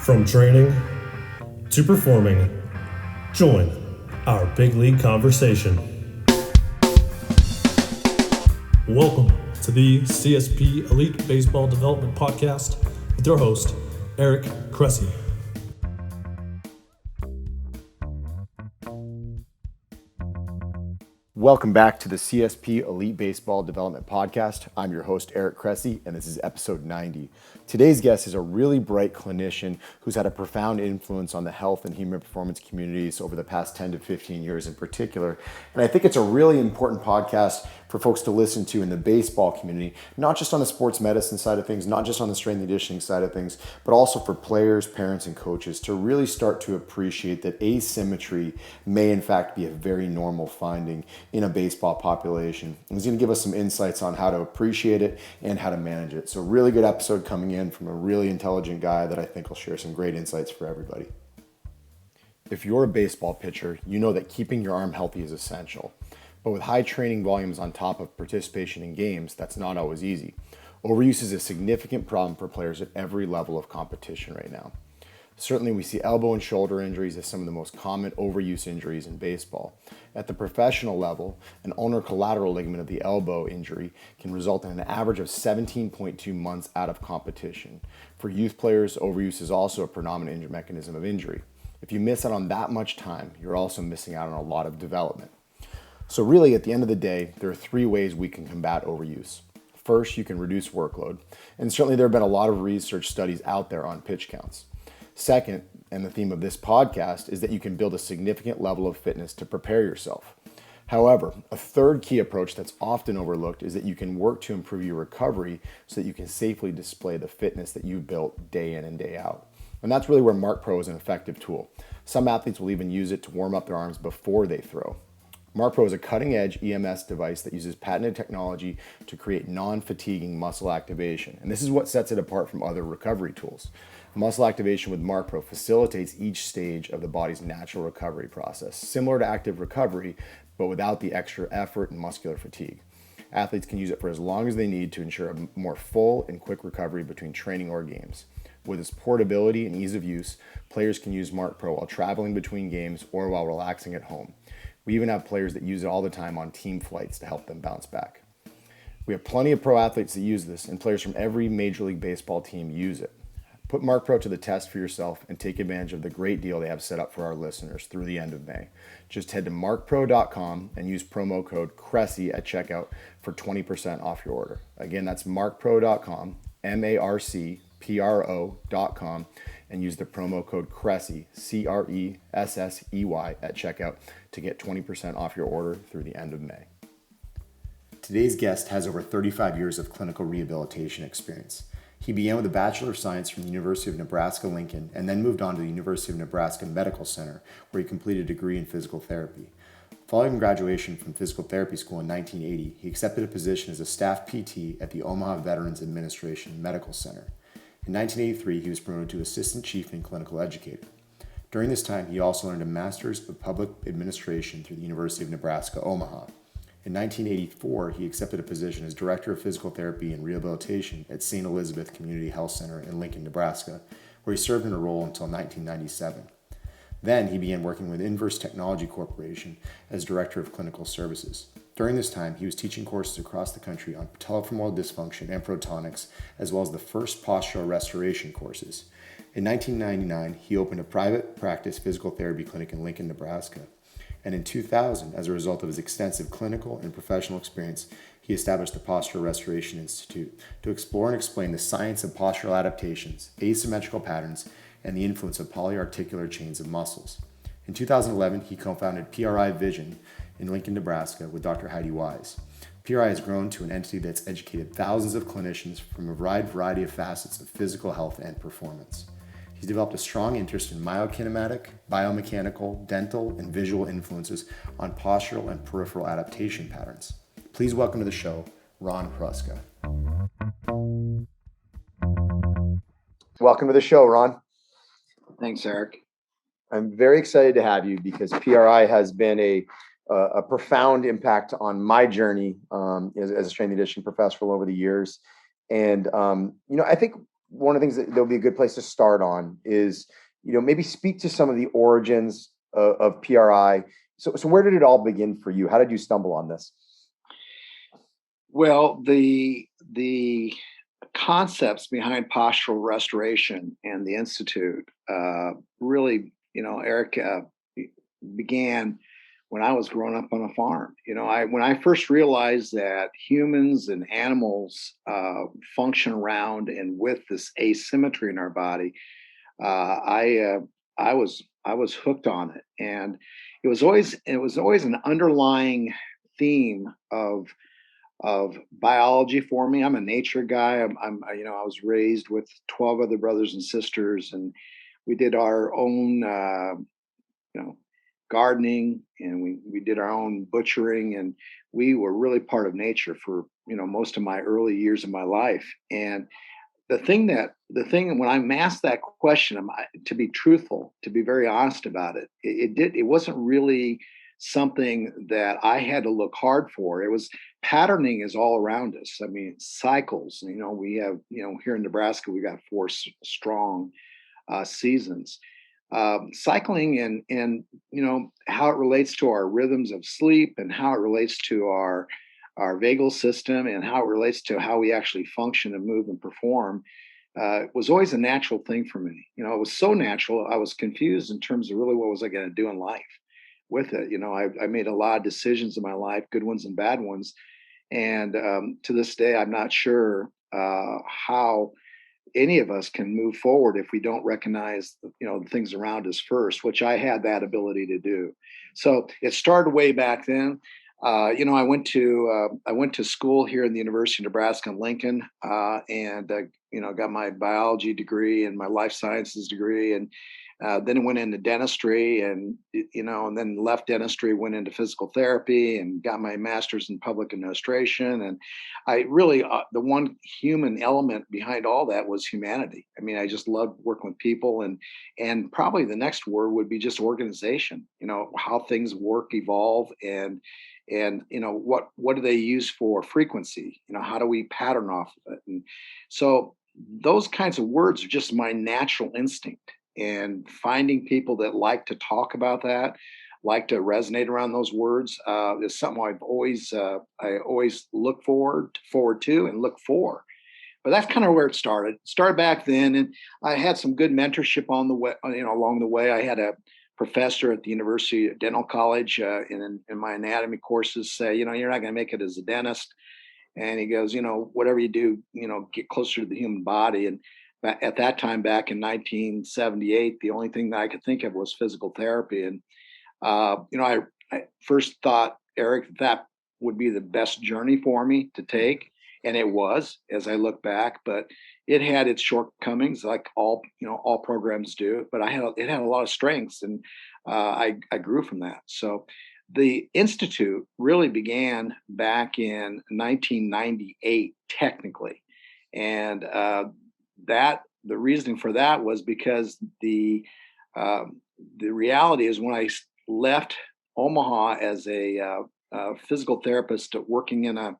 From training to performing, join our big league conversation. Welcome to the CSP Elite Baseball Development Podcast with your host, Eric Cressey. Welcome back to the CSP Elite Baseball Development Podcast. I'm your host, Eric Cressey, and this is episode 90. Today's guest is a really bright clinician who's had a profound influence on the health and human performance communities over the past 10 to 15 years in particular. And I think it's a really important podcast for folks to listen to in the baseball community, not just on the sports medicine side of things, not just on the strength and conditioning side of things, but also for players, parents, and coaches to really start to appreciate that asymmetry may in fact be a very normal finding in a baseball population. And he's going to give us some insights on how to appreciate it and how to manage it. So really good episode coming in from a really intelligent guy that I think will share some great insights for everybody. If you're a baseball pitcher, you know that keeping your arm healthy is essential. But with high training volumes on top of participation in games, that's not always easy. Overuse is a significant problem for players at every level of competition right now. Certainly, we see elbow and shoulder injuries as some of the most common overuse injuries in baseball. At the professional level, an ulnar collateral ligament of the elbow injury can result in an average of 17.2 months out of competition. For youth players, overuse is also a predominant mechanism of injury. If you miss out on that much time, you're also missing out on a lot of development. So really, at the end of the day, there are three ways we can combat overuse. First, you can reduce workload, and certainly there have been a lot of research studies out there on pitch counts. Second, and the theme of this podcast, is that you can build a significant level of fitness to prepare yourself. However, a third key approach that's often overlooked is that you can work to improve your recovery so that you can safely display the fitness that you've built day in and day out. And that's really where Mark Pro is an effective tool. Some athletes will even use it to warm up their arms before they throw. Mark Pro is a cutting-edge EMS device that uses patented technology to create non-fatiguing muscle activation. And this is what sets it apart from other recovery tools. Muscle activation with Mark Pro facilitates each stage of the body's natural recovery process, similar to active recovery, but without the extra effort and muscular fatigue. Athletes can use it for as long as they need to ensure a more full and quick recovery between training or games. With its portability and ease of use, players can use Mark Pro while traveling between games or while relaxing at home. We even have players that use it all the time on team flights to help them bounce back. We have plenty of pro athletes that use this, and players from every Major League Baseball team use it. Put Mark Pro to the test for yourself and take advantage of the great deal they have set up for our listeners through the end of May. Just head to markpro.com and use promo code Cressey at checkout for 20% off your order. Again, that's markpro.com, markpro.com, and use the promo code Cressey, Cressey, at checkout to get 20% off your order through the end of May. Today's guest has over 35 years of clinical rehabilitation experience. He began with a Bachelor of Science from the University of Nebraska-Lincoln and then moved on to the University of Nebraska Medical Center, where he completed a degree in physical therapy. Following graduation from physical therapy school in 1980, he accepted a position as a staff PT at the Omaha Veterans Administration Medical Center. In 1983, he was promoted to Assistant Chief and Clinical Educator. During this time, he also earned a Master's of Public Administration through the University of Nebraska, Omaha. In 1984, he accepted a position as Director of Physical Therapy and Rehabilitation at St. Elizabeth Community Health Center in Lincoln, Nebraska, where he served in a role until 1997. Then he began working with Inverse Technology Corporation as Director of Clinical Services. During this time, he was teaching courses across the country on patellofemoral dysfunction and protonics, as well as the first postural restoration courses. In 1999, he opened a private practice physical therapy clinic in Lincoln, Nebraska. And in 2000, as a result of his extensive clinical and professional experience, he established the Postural Restoration Institute to explore and explain the science of postural adaptations, asymmetrical patterns, and the influence of polyarticular chains of muscles. In 2011, he co-founded PRI Vision in Lincoln, Nebraska with Dr. Heidi Wise. PRI has grown to an entity that's educated thousands of clinicians from a wide variety of facets of physical health and performance. He's developed a strong interest in myokinematic, biomechanical, dental, and visual influences on postural and peripheral adaptation patterns. Please welcome to the show, Ron Hruska. Welcome to the show, Ron. Thanks, Eric. I'm very excited to have you because PRI has been a profound impact on my journey as a strength and conditioning professional over the years. And, I think one of the things that there'll be a good place to start on is, maybe speak to some of the origins of PRI. So where did it all begin for you? How did you stumble on this? Well, the concepts behind postural restoration and the institute really, Eric, began when I was growing up on a farm. When I first realized that humans and animals function around and with this asymmetry in our body, I was hooked on it, and it was always an underlying theme of biology for me. I'm a nature guy. I was raised with 12 other brothers and sisters, and we did our own, you know, gardening, and we did our own butchering, and we were really part of nature for most of my early years of my life. And the thing when I'm asked that question, to be truthful, to be very honest about it, it wasn't really something that I had to look hard for. It was patterning is all around us. I mean, cycles. We have here in Nebraska we got four strong seasons. Cycling and how it relates to our rhythms of sleep and how it relates to our vagal system and how it relates to how we actually function and move and perform was always a natural thing for me. It was so natural. I was confused in terms of really what was I going to do in life with it. I made a lot of decisions in my life, good ones and bad ones. And to this day, I'm not sure how any of us can move forward if we don't recognize the things around us first, which I had that ability to do. So it started way back then. I went to school here in the University of Nebraska in Lincoln, and got my biology degree and my life sciences degree, and then went into dentistry, and then left dentistry, went into physical therapy, and got my master's in public administration. And I really, the one human element behind all that was humanity. I mean, I just loved working with people, and probably the next word would be just organization. How things work, evolve, and what do they use for frequency? How do we pattern off of it? And so those kinds of words are just my natural instinct, and finding people that like to talk about that, like to resonate around those words, is something I always look forward to and look for. But that's kind of where it started. Started back then, and I had some good mentorship on the way. Along the way, I had a professor at the University Dental College in my anatomy courses say, you're not going to make it as a dentist. And he goes, whatever you do, get closer to the human body. And at that time, back in 1978, the only thing that I could think of was physical therapy. And, I first thought, Eric, that would be the best journey for me to take. And it was, as I look back, but it had its shortcomings, like all programs do. But it had a lot of strengths, and I grew from that. So the institute really began back in 1998, technically, and that the reasoning for that was because the reality is when I left Omaha as a physical therapist working in a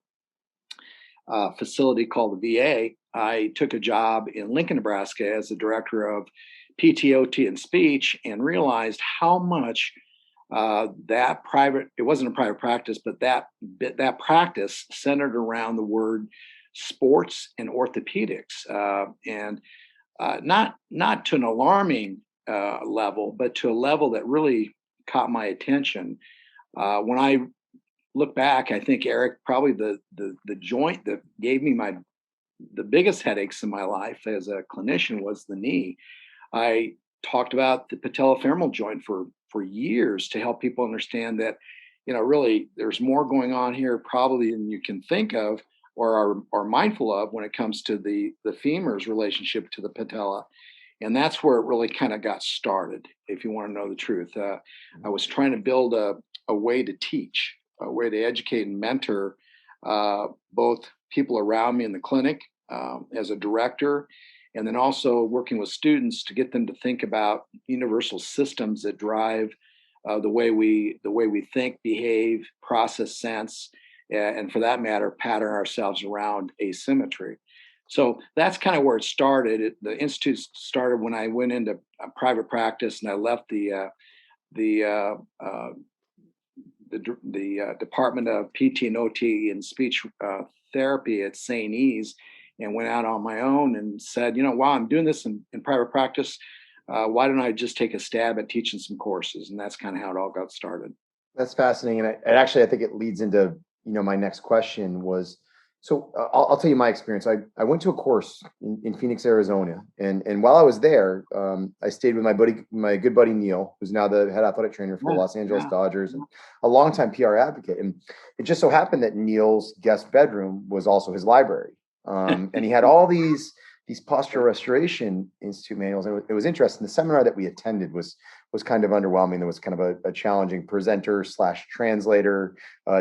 facility called the VA, I took a job in Lincoln, Nebraska as the director of PTOT and speech, and realized how much it wasn't a private practice, but that practice centered around the word sports and orthopedics, and not to an alarming level, but to a level that really caught my attention. When I look back, I think, Eric, probably the joint that gave me the biggest headaches in my life as a clinician was the knee. I talked about the patellofemoral joint for years to help people understand that, really there's more going on here probably than you can think of or are mindful of when it comes to the femur's relationship to the patella. And that's where it really kind of got started, if you want to know the truth. I was trying to build a way to teach, a way to educate and mentor both people around me in the clinic as a director, and then also working with students to get them to think about universal systems that drive the way we think, behave, process, sense, and for that matter, pattern ourselves around asymmetry. So that's kind of where it started. The institute started when I went into private practice, and I left the Department of PT and OT and Speech Therapy at St. E's, and went out on my own and said, while I'm doing this in private practice, why don't I just take a stab at teaching some courses? And that's kind of how it all got started. That's fascinating, and actually, I think it leads into my next question was. So I'll tell you my experience. I went to a course in Phoenix, Arizona, and while I was there, I stayed with my good buddy Neil, who's now the head athletic trainer for the Los Angeles Dodgers and a longtime PR advocate. And it just so happened that Neil's guest bedroom was also his library, and he had all these posture restoration institute manuals. And it was interesting. The seminar that we attended was kind of underwhelming. There was kind of a challenging presenter / translator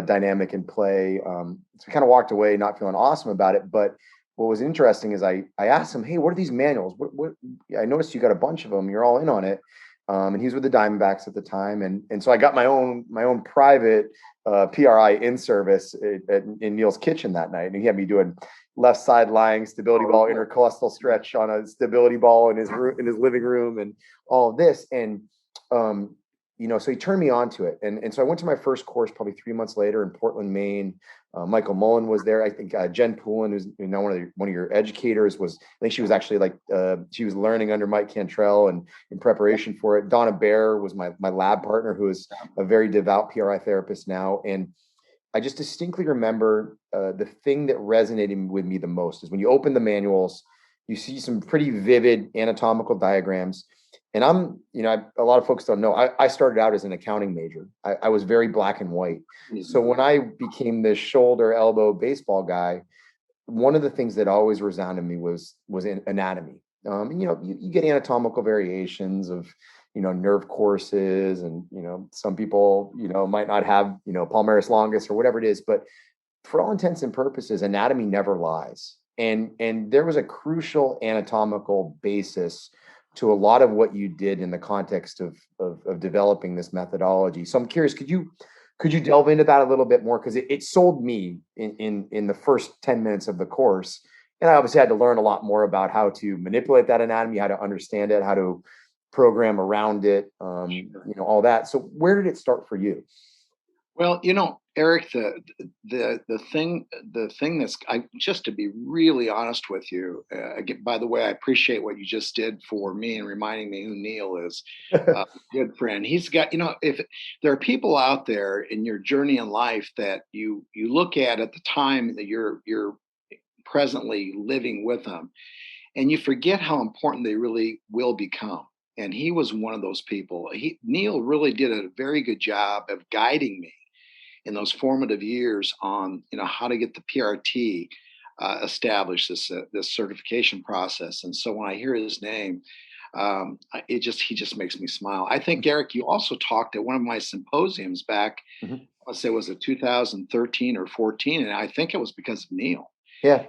dynamic in play. So we kind of walked away not feeling awesome about it. But what was interesting is I asked him, hey, what are these manuals? What I noticed you got a bunch of them. You're all in on it. And he was with the Diamondbacks at the time. And so I got my own private PRI in service in Neil's kitchen that night. And he had me doing left side lying stability ball intercostal stretch on a stability ball in his living room and all of this. And so he turned me on to it. And so I went to my first course probably 3 months later in Portland, Maine. Michael Mullen was there. I think Jen Poulin, who's one of your educators, I think she was actually she was learning under Mike Cantrell and in preparation for it. Donna Bear was my lab partner, who is a very devout PRI therapist now. And I just distinctly remember the thing that resonated with me the most is when you open the manuals, you see some pretty vivid anatomical diagrams. And a lot of folks don't know, I started out as an accounting major. I was very black and white. So when I became this shoulder, elbow baseball guy, one of the things that always resounded me was in anatomy. You get anatomical variations of, nerve courses and, some people, might not have, palmaris longus or whatever it is, but for all intents and purposes, anatomy never lies. And there was a crucial anatomical basis to a lot of what you did in the context of developing this methodology. So I'm curious, could you delve into that a little bit more? Because it sold me in the first 10 minutes of the course. And I obviously had to learn a lot more about how to manipulate that anatomy, how to understand it, how to program around it, all that. So where did it start for you? Well, Eric, the thing that's just to be really honest with you. Again, by the way, I appreciate what you just did for me and reminding me who Neil is. Good friend. He's got, if there are people out there in your journey in life that you look at the time that you're presently living with them, and you forget how important they really will become. And he was one of those people. Neil really did a very good job of guiding me in those formative years on how to get the PRT established, this certification process. And so when I hear his name, he just makes me smile. I think, Eric, you also talked at one of my symposiums back, let's say, was it 2013 or 14, and I think it was because of Neil. Yeah.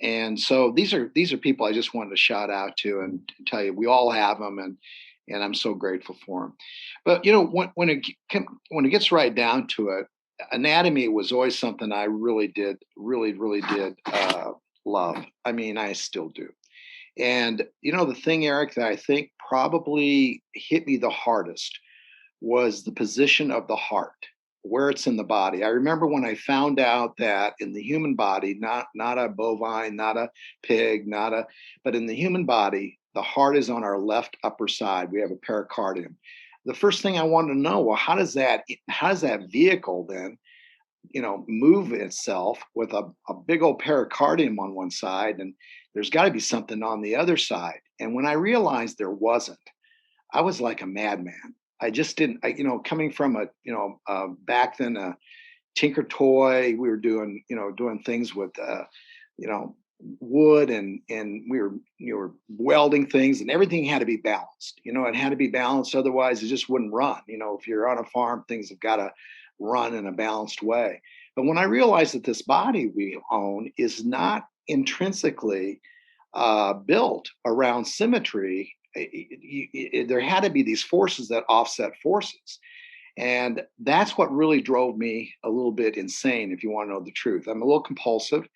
And so these are people I just wanted to shout out to and tell you we all have them, and I'm so grateful for them. But when it gets right down to it, anatomy was always something I really did love. I mean, I still do. And the thing, Eric, that I think probably hit me the hardest was the position of the heart, where it's in the body. I remember when I found out that in the human body, not a bovine, not a pig, but in the human body, the heart is on our left upper side. We have a pericardium. The first thing I wanted to know, well, how does that vehicle then, move itself with a big old pericardium on one side, and there's got to be something on the other side. And when I realized there wasn't, I was like a madman. I just didn't, coming from back then, a Tinker Toy, we were doing things with, wood and we were welding things, and everything had to be balanced. It had to be balanced. Otherwise it just wouldn't run. If you're on a farm, things have got to run in a balanced way. But when I realized that this body we own is not intrinsically built around symmetry, there had to be these forces that offset forces. And that's what really drove me a little bit insane, if you want to know the truth. I'm a little compulsive.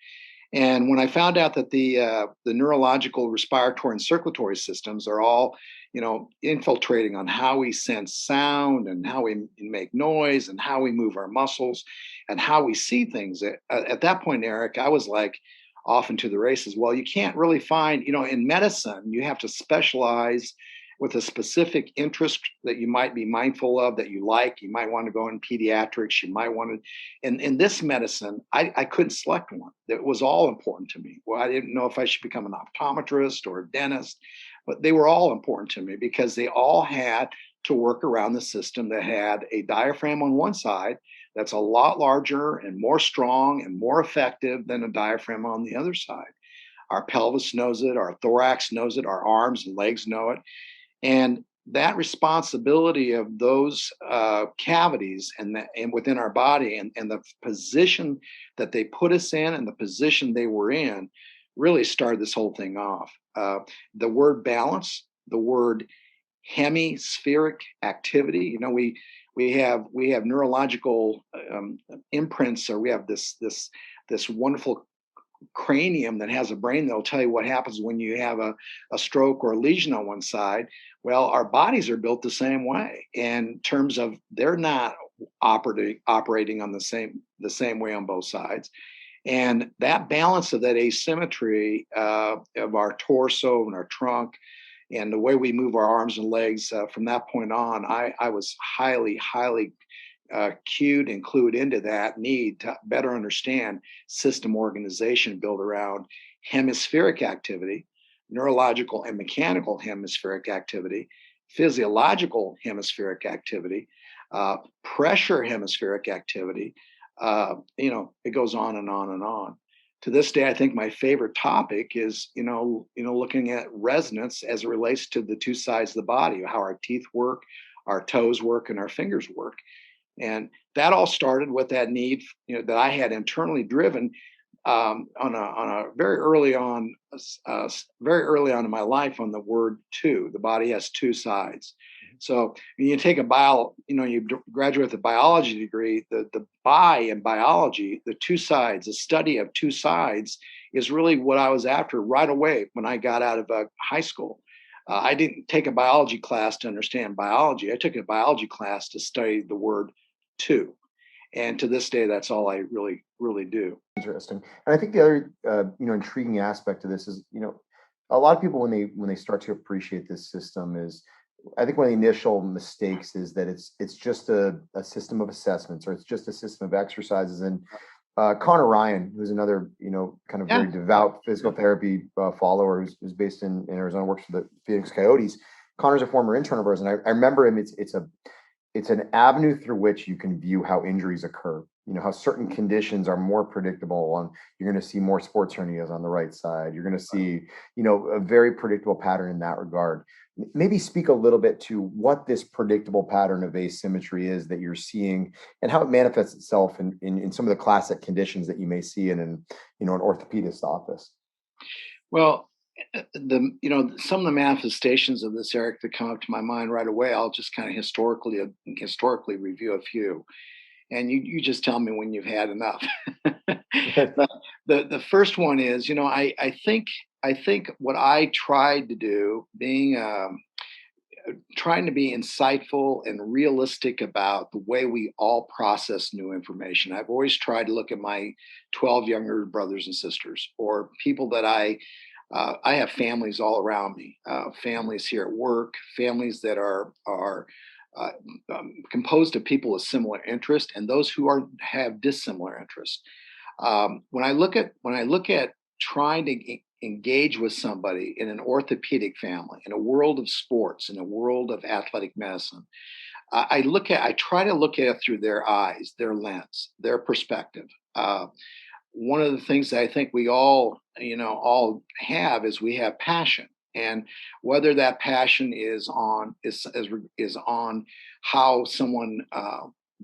And when I found out that the neurological, respiratory, and circulatory systems are all, infiltrating on how we sense sound and how we make noise and how we move our muscles and how we see things, at that point, Eric, I was like off into the races. Well, you can't really find, in medicine, you have to specialize with a specific interest that you might be mindful of, that you like. You might want to go in pediatrics. You might want to, in this medicine, I couldn't select one. It was all important to me. Well, I didn't know if I should become an optometrist or a dentist, but they were all important to me because they all had to work around the system that had a diaphragm on one side that's a lot larger and more strong and more effective than a diaphragm on the other side. Our pelvis knows it, our thorax knows it, our arms and legs know it. And that responsibility of those cavities and within our body, and the position that they put us in and the position they were in really started this whole thing off. The word balance, the word hemispheric activity. We have neurological imprints, or we have this wonderful cranium that has a brain that'll tell you what happens when you have a stroke or a lesion on one side. Well, our bodies are built the same way in terms of they're not operating on the same way on both sides. And that balance of that asymmetry of our torso and our trunk and the way we move our arms and legs, from that point on, I was highly, highly cued and clued into that need to better understand system organization built around hemispheric activity, neurological and mechanical hemispheric activity, physiological hemispheric activity, pressure hemispheric activity. It goes on and on and on. To this day, I think my favorite topic is, looking at resonance as it relates to the two sides of the body, how our teeth work, our toes work, and our fingers work. And that all started with that need, that I had internally driven, on a very early on in my life, on the word two. The body has two sides. So when you take you graduate with a biology degree, the bi in biology, the two sides, the study of two sides, is really what I was after right away when I got out of high school. I didn't take a biology class to understand biology. I took a biology class to study the word two. And to this day, that's all I really, really do. Interesting. And I think the other, intriguing aspect of this is, a lot of people when they start to appreciate this system is, I think one of the initial mistakes is that it's just a system of assessments, or it's just a system of exercises. And Connor Ryan, who's another, kind of very devout physical therapy follower, who's based in Arizona, works for the Phoenix Coyotes. Connor's a former intern of ours, and I remember him. It's an avenue through which you can view how injuries occur. How certain conditions are more predictable, and you're going to see more sports hernias on the right side. You're going to see, a very predictable pattern in that regard. Maybe speak a little bit to what this predictable pattern of asymmetry is that you're seeing, and how it manifests itself in some of the classic conditions that you may see in an orthopedist's office. Well, some of the manifestations of this, Eric, that come up to my mind right away, I'll just kind of historically review a few, and you just tell me when you've had enough. The first one is, I think what I tried to do, being trying to be insightful and realistic about the way we all process new information. I've always tried to look at my 12 younger brothers and sisters, or people that I have families all around me, families here at work, families that are composed of people with similar interest, and those who have dissimilar interests. When I look at trying to engage with somebody in an orthopedic family, in a world of sports, in a world of athletic medicine, I try to look at it through their eyes, their lens, their perspective. One of the things that I think we all have is we have passion, and whether that passion is on how someone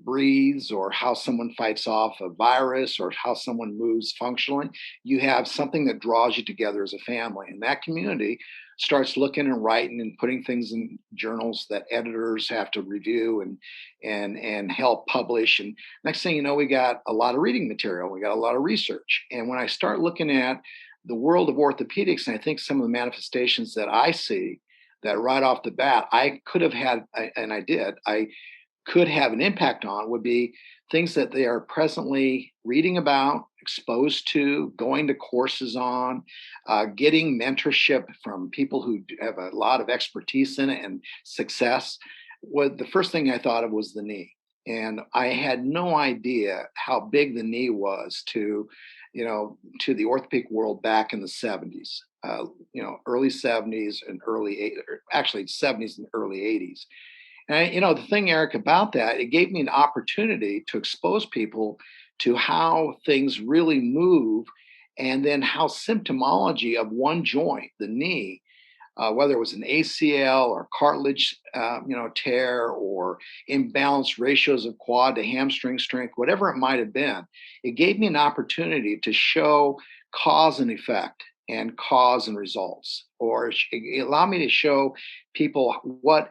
breathes or how someone fights off a virus or how someone moves functionally. You have something that draws you together as a family. And that community starts looking and writing and putting things in journals that editors have to review and help publish. And next thing you know, we got a lot of reading material. We got a lot of research. And when I start looking at the world of orthopedics, and I think some of the manifestations that I see that right off the bat, I could have had, and I did, I could have an impact on would be things that they are presently reading about, exposed to, going to courses on, getting mentorship from people who have a lot of expertise in it and success. What the first thing I thought of was the knee. And I had no idea how big the knee was to the orthopedic world back in the 70s, early 70s and actually 70s and early 80s. And the thing, Eric, about that, it gave me an opportunity to expose people to how things really move, and then how symptomology of one joint, the knee, whether it was an ACL or cartilage, tear, or imbalanced ratios of quad to hamstring strength, whatever it might have been, it gave me an opportunity to show cause and effect and cause and results, or it allowed me to show people what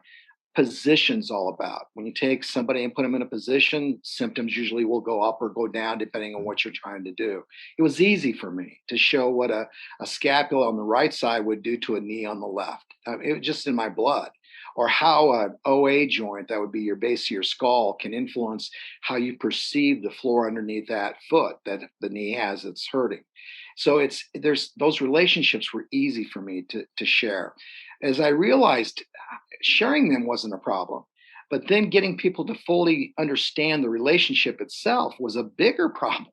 position's all about. When you take somebody and put them in a position, symptoms usually will go up or go down depending on what you're trying to do. It was easy for me to show what a scapula on the right side would do to a knee on the left. It was just in my blood. Or how an OA joint, that would be your base of your skull, can influence how you perceive the floor underneath that foot that the knee has that's hurting. So there's those relationships were easy for me to share. As I realized, sharing them wasn't a problem, but then getting people to fully understand the relationship itself was a bigger problem.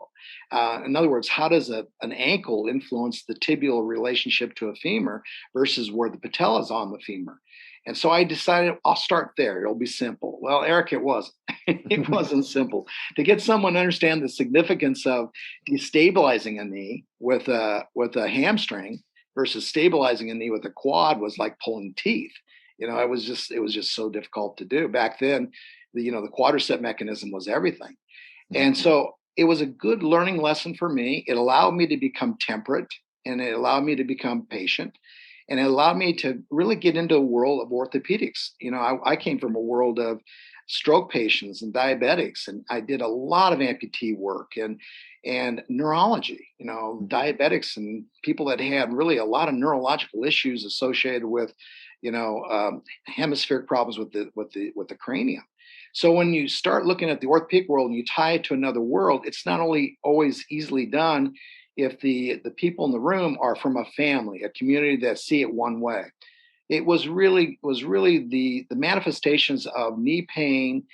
In other words, how does an ankle influence the tibial relationship to a femur versus where the patella is on the femur? And so I decided I'll start there. It'll be simple. Well, Eric, it wasn't. It wasn't simple. To get someone to understand the significance of destabilizing a knee with a hamstring versus stabilizing a knee with a quad was like pulling teeth. It was just so difficult to do. Back then, the quadricep mechanism was everything. And so it was a good learning lesson for me. It allowed me to become temperate, and it allowed me to become patient, and it allowed me to really get into a world of orthopedics. I came from a world of stroke patients and diabetics, and I did a lot of amputee work and neurology, diabetics and people that had really a lot of neurological issues associated with, hemispheric problems with the cranium. So when you start looking at the orthopedic world and you tie it to another world, it's not only always easily done if the people in the room are from a family, a community that see it one way. It was really the manifestations of knee pain,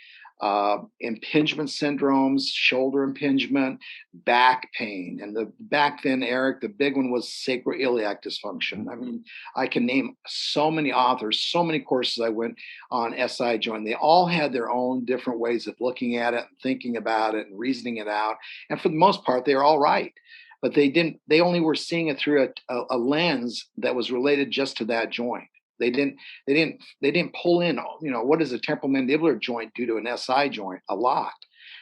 impingement syndromes, shoulder impingement, back pain. And back then, Eric, the big one was sacroiliac dysfunction. I mean, I can name so many authors, so many courses I went on SI joint. They all had their own different ways of looking at it and thinking about it and reasoning it out. And for the most part, they were all right. But they only were seeing it through a lens that was related just to that joint. They didn't pull in, what does a temporomandibular joint do to an SI joint? A lot.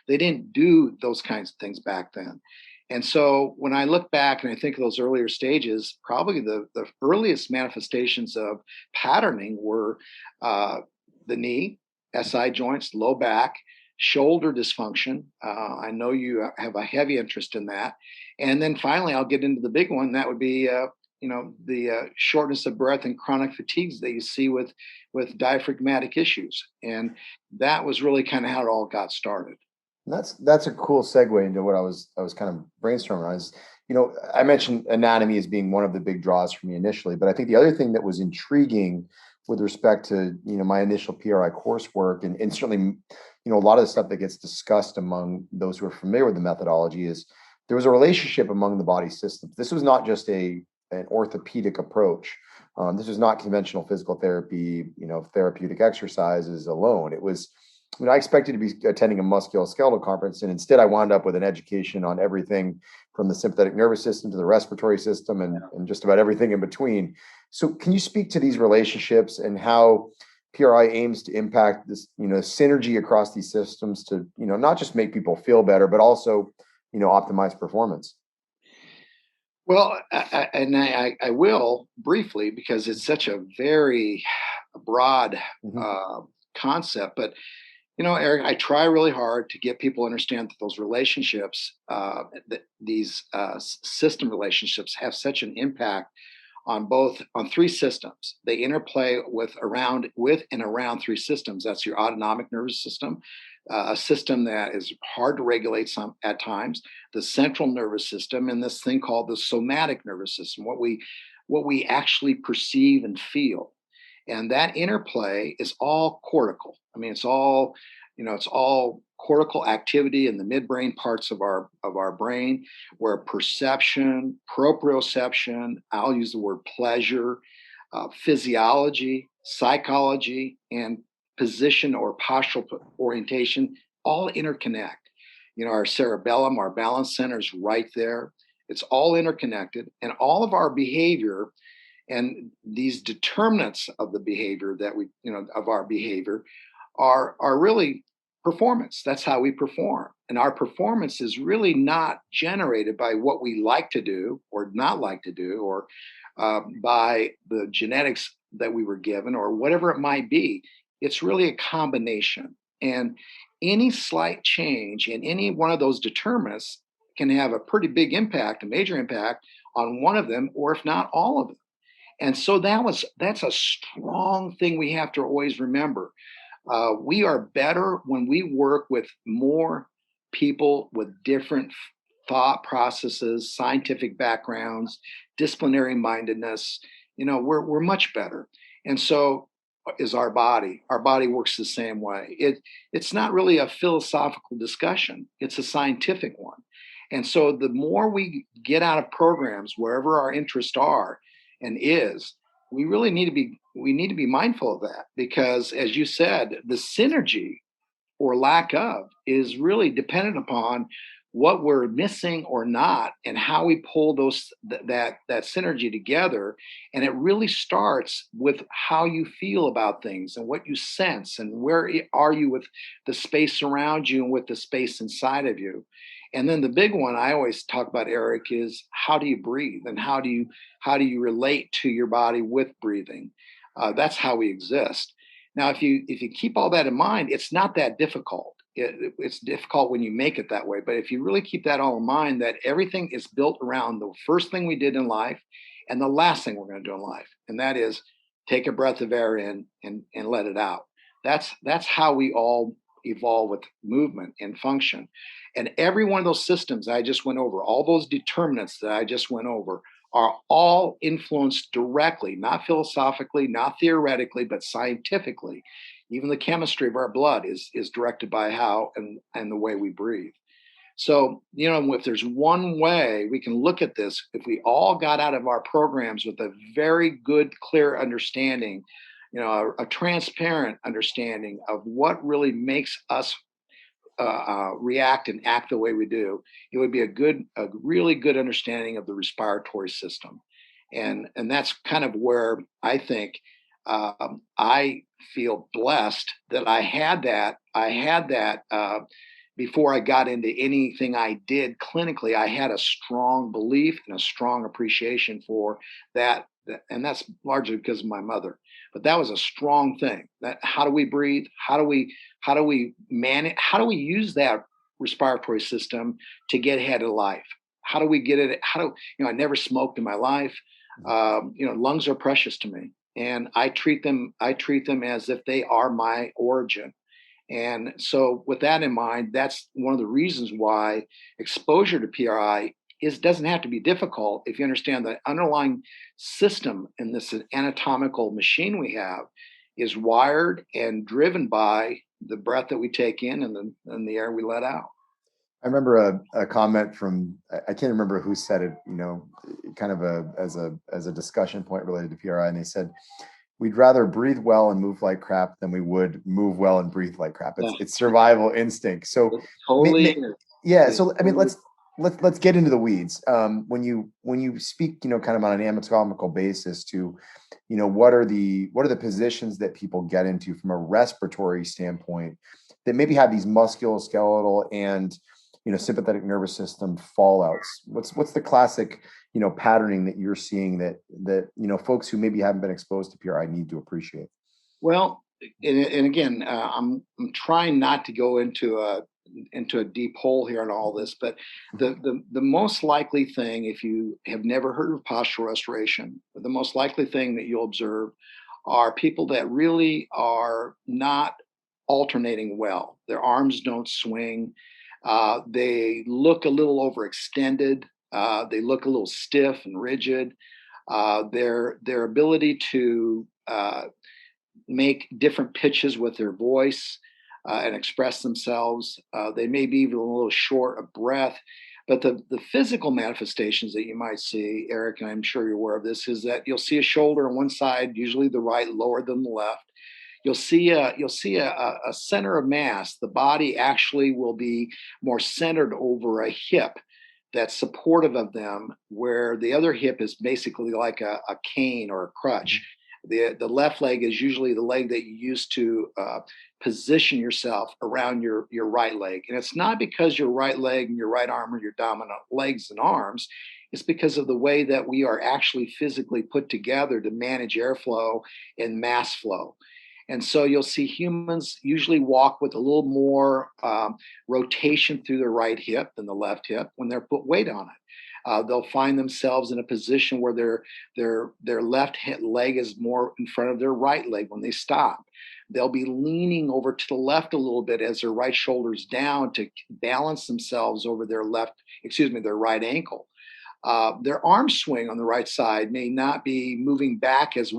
They didn't do those kinds of things back then. And so when I look back and I think of those earlier stages, probably the earliest manifestations of patterning were the knee, SI joints, low back, shoulder dysfunction. I know you have a heavy interest in that. And then finally, I'll get into the big one. That would be the shortness of breath and chronic fatigues that you see with diaphragmatic issues. And that was really kind of how it all got started. That's a cool segue into what I was kind of brainstorming. I mentioned anatomy as being one of the big draws for me initially, but I think the other thing that was intriguing with respect to my initial PRI coursework and certainly a lot of the stuff that gets discussed among those who are familiar with the methodology is there was a relationship among the body systems. This was not just an orthopedic approach. This was not conventional physical therapy, therapeutic exercises alone. It was, I expected to be attending a musculoskeletal conference, and instead I wound up with an education on everything from the sympathetic nervous system to the respiratory system and just about everything in between. So can you speak to these relationships and how PRI aims to impact this, synergy across these systems to, not just make people feel better, but also, optimize performance? Well, I will briefly, because it's such a very broad Hmm. uh, concept. But Eric, I try really hard to get people to understand that those relationships, that these system relationships, have such an impact on three systems. They interplay with and around three systems. That's your autonomic nervous system, a system that is hard to regulate some at times, the central nervous system, and this thing called the somatic nervous system, what we actually perceive and feel. And that interplay is all cortical. I mean, it's all cortical activity in the midbrain parts of our brain, where perception, proprioception, I'll use the word pleasure, physiology, psychology, and position or postural orientation all interconnect. Our cerebellum, our balance center is right there. It's all interconnected, and all of our behavior and these determinants of the behavior of our behavior are really performance. That's how we perform. And our performance is really not generated by what we like to do or not like to do, or by the genetics that we were given, or whatever it might be. It's really a combination. And any slight change in any one of those determinants can have a pretty big impact, a major impact on one of them, or if not all of them. And so that's a strong thing we have to always remember. We are better when we work with more people with different thought processes, scientific backgrounds, disciplinary mindedness. We're much better. And so is our body. Our body works the same way. It's not really a philosophical discussion, it's a scientific one. And so the more we get out of programs wherever our interests are and is, we need to be mindful of that, because, as you said, the synergy or lack of is really dependent upon what we're missing or not, and how we pull that synergy together. And it really starts with how you feel about things and what you sense, and are you with the space around you and with the space inside of you. And then the big one I always talk about, Eric, is how do you breathe, and how do you relate to your body with breathing. That's how we exist. Now, if you keep all that in mind, it's not that difficult. It's difficult when you make it that way. But if you really keep that all in mind, that everything is built around the first thing we did in life and the last thing we're going to do in life, and that is take a breath of air in and let it out. That's how we all evolve with movement and function. And every one of those systems I just went over, all those determinants that I just went over, are all influenced directly, not philosophically, not theoretically, but scientifically. Even the chemistry of our blood is directed by how and the way we breathe. So, if there's one way we can look at this, if we all got out of our programs with a very good, clear understanding, a transparent understanding of what really makes us react and act the way we do, it would be a really good understanding of the respiratory system. And that's kind of where I think I feel blessed that I had that. Before I got into anything I did clinically. I had a strong belief and a strong appreciation for that, and that's largely because of my mother. But that was a strong thing. That how do we breathe? How do we manage? How do we use that respiratory system to get ahead of life? How do we get it? I never smoked in my life. Lungs are precious to me, and I treat them as if they are my origin. And so, with that in mind, that's one of the reasons why exposure to PRI doesn't have to be difficult if you understand the underlying system in this anatomical machine we have is wired and driven by the breath that we take in and the air we let out. I remember a comment from, I can't remember who said it, kind of as a discussion point related to PRI, and they said, we'd rather breathe well and move like crap than we would move well and breathe like crap. Yeah, It's survival instinct. So, it totally yeah. is. So, I mean, Totally. let's get into the weeds. When you speak, kind of on an anatomical basis to, what are the positions that people get into from a respiratory standpoint that maybe have these musculoskeletal and sympathetic nervous system fallouts. What's the classic patterning that you're seeing that folks who maybe haven't been exposed to PRI need to appreciate? Well, and again, I'm trying not to go into a deep hole here on all this, but the most likely thing, if you have never heard of postural restoration, the most likely thing that you'll observe are people that really are not alternating well. Their arms don't swing. They look a little overextended. They look a little stiff and rigid. Their ability to make different pitches with their voice and express themselves. They may be even a little short of breath. But the physical manifestations that you might see, Eric, and I'm sure you're aware of this, is that you'll see a shoulder on one side, usually the right, lower than the left. You'll see a center of mass. The body actually will be more centered over a hip that's supportive of them, where the other hip is basically like a cane or a crutch. The left leg is usually the leg that you use to position yourself around your right leg. And it's not because your right leg and your right arm are your dominant legs and arms. It's because of the way that we are actually physically put together to manage airflow and mass flow. And so you'll see humans usually walk with a little more rotation through their right hip than the left hip when they're put weight on it. They'll find themselves in a position where their left leg is more in front of their right leg when they stop. They'll be leaning over to the left a little bit as their right shoulder's down to balance themselves over their right ankle. Their arm swing on the right side may not be moving back as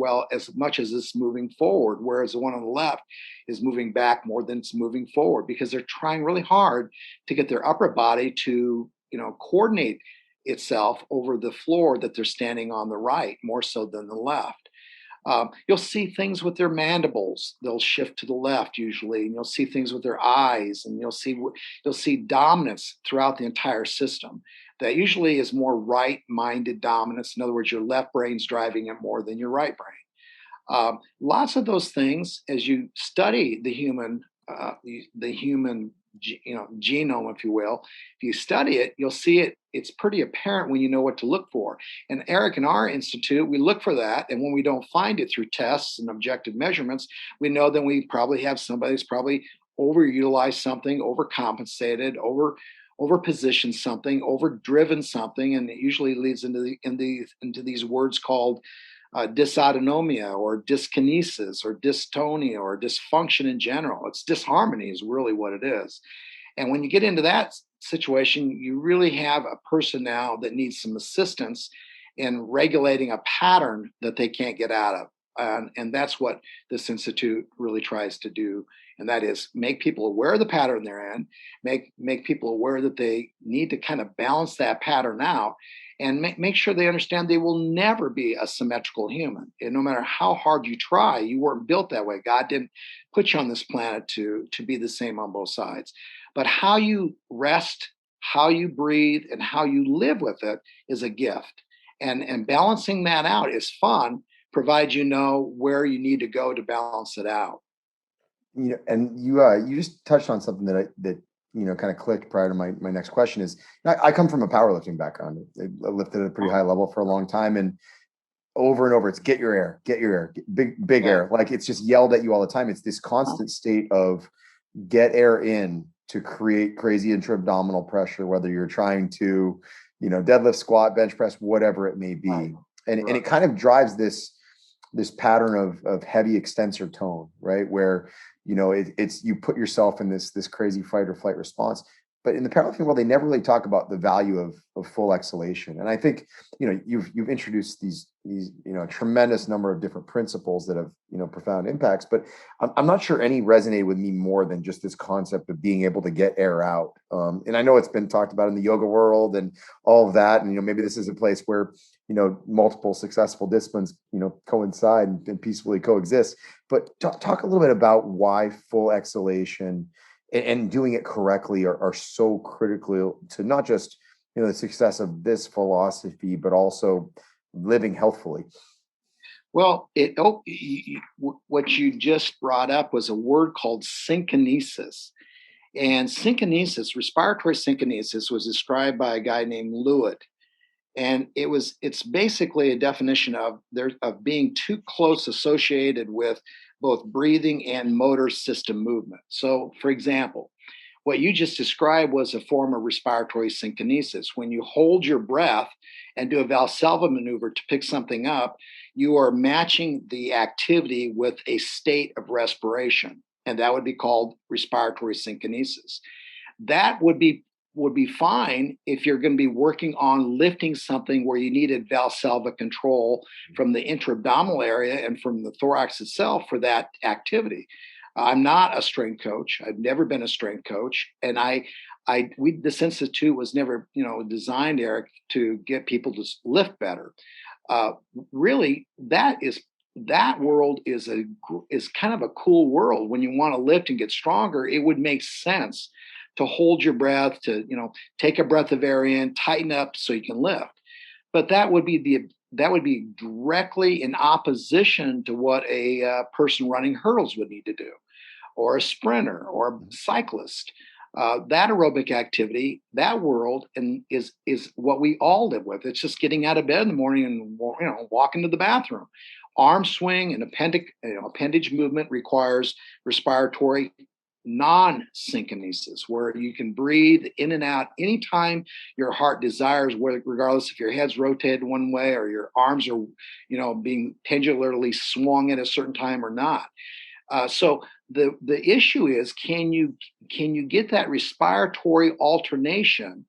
much as it's moving forward, whereas the one on the left is moving back more than it's moving forward because they're trying really hard to get their upper body to, coordinate itself over the floor that they're standing on the right, more so than the left. You'll see things with their mandibles; they'll shift to the left usually, and you'll see things with their eyes, and you'll see dominance throughout the entire system. That usually is more right-minded dominance. In other words, your left brain's driving it more than your right brain. Lots of those things, as you study the human genome, if you will, if you study it, you'll see it. It's pretty apparent when you know what to look for. And Eric, in our institute, we look for that. And when we don't find it through tests and objective measurements, we know that we probably have somebody who's probably overutilized something, overcompensated, overpositioned something, overdriven something, and it usually leads into these words called dysautonomia or dyskinesis or dystonia or dysfunction in general. It's disharmony is really what it is. And when you get into that situation, you really have a person now that needs some assistance in regulating a pattern that they can't get out of. And that's what this institute really tries to do. And that is make people aware of the pattern they're in, make people aware that they need to kind of balance that pattern out and make sure they understand they will never be a symmetrical human. And no matter how hard you try, you weren't built that way. God didn't put you on this planet to be the same on both sides. But how you rest, how you breathe, and how you live with it is a gift. And balancing that out is fun, provided you know where you need to go to balance it out. And you just touched on something that kind of clicked prior to my next question is I come from a powerlifting background. I lifted at a pretty high level for a long time, and over it's get your air, big air. Like it's just yelled at you all the time. It's this constant state of get air in to create crazy intra-abdominal pressure, whether you're trying to, deadlift, squat, bench press, whatever it may be. Right. And it kind of drives this pattern of heavy extensor tone, right? Where, it's you put yourself in this crazy fight or flight response. But in the powerlifting world, they never really talk about the value of full exhalation. And I think, you've introduced these a tremendous number of different principles that have, profound impacts, but I'm not sure any resonated with me more than just this concept of being able to get air out. And I know it's been talked about in the yoga world and all of that. And, maybe this is a place where, multiple successful disciplines, coincide and peacefully coexist. But talk a little bit about why full exhalation and doing it correctly are so critical to not just the success of this philosophy, but also living healthfully? Well, what you just brought up was a word called synkinesis. And synkinesis, respiratory synkinesis, was described by a guy named Lewitt. And it's basically a definition of being too close associated with both breathing and motor system movement. So, for example, what you just described was a form of respiratory synkinesis. When you hold your breath and do a Valsalva maneuver to pick something up, you are matching the activity with a state of respiration, and that would be called respiratory synkinesis. That would be fine if you're going to be working on lifting something where you needed Valsalva control from the intra-abdominal area and from the thorax itself for that activity. I'm not a strength coach. I've never been a strength coach, and this institute was never, designed, Eric, to get people to lift better. Really, that world is kind of a cool world. When you want to lift and get stronger, it would make sense to hold your breath, to take a breath of air in, tighten up so you can lift. But that would be directly in opposition to what a person running hurdles would need to do, or a sprinter, or a cyclist. That aerobic activity, that world, and is what we all live with. It's just getting out of bed in the morning and walking to the bathroom. Arm swing and appendage movement requires respiratory non-synkinesis, where you can breathe in and out anytime your heart desires, regardless if your head's rotated one way or your arms are, being pendularly swung at a certain time or not. So the issue is, can you get that respiratory alternation,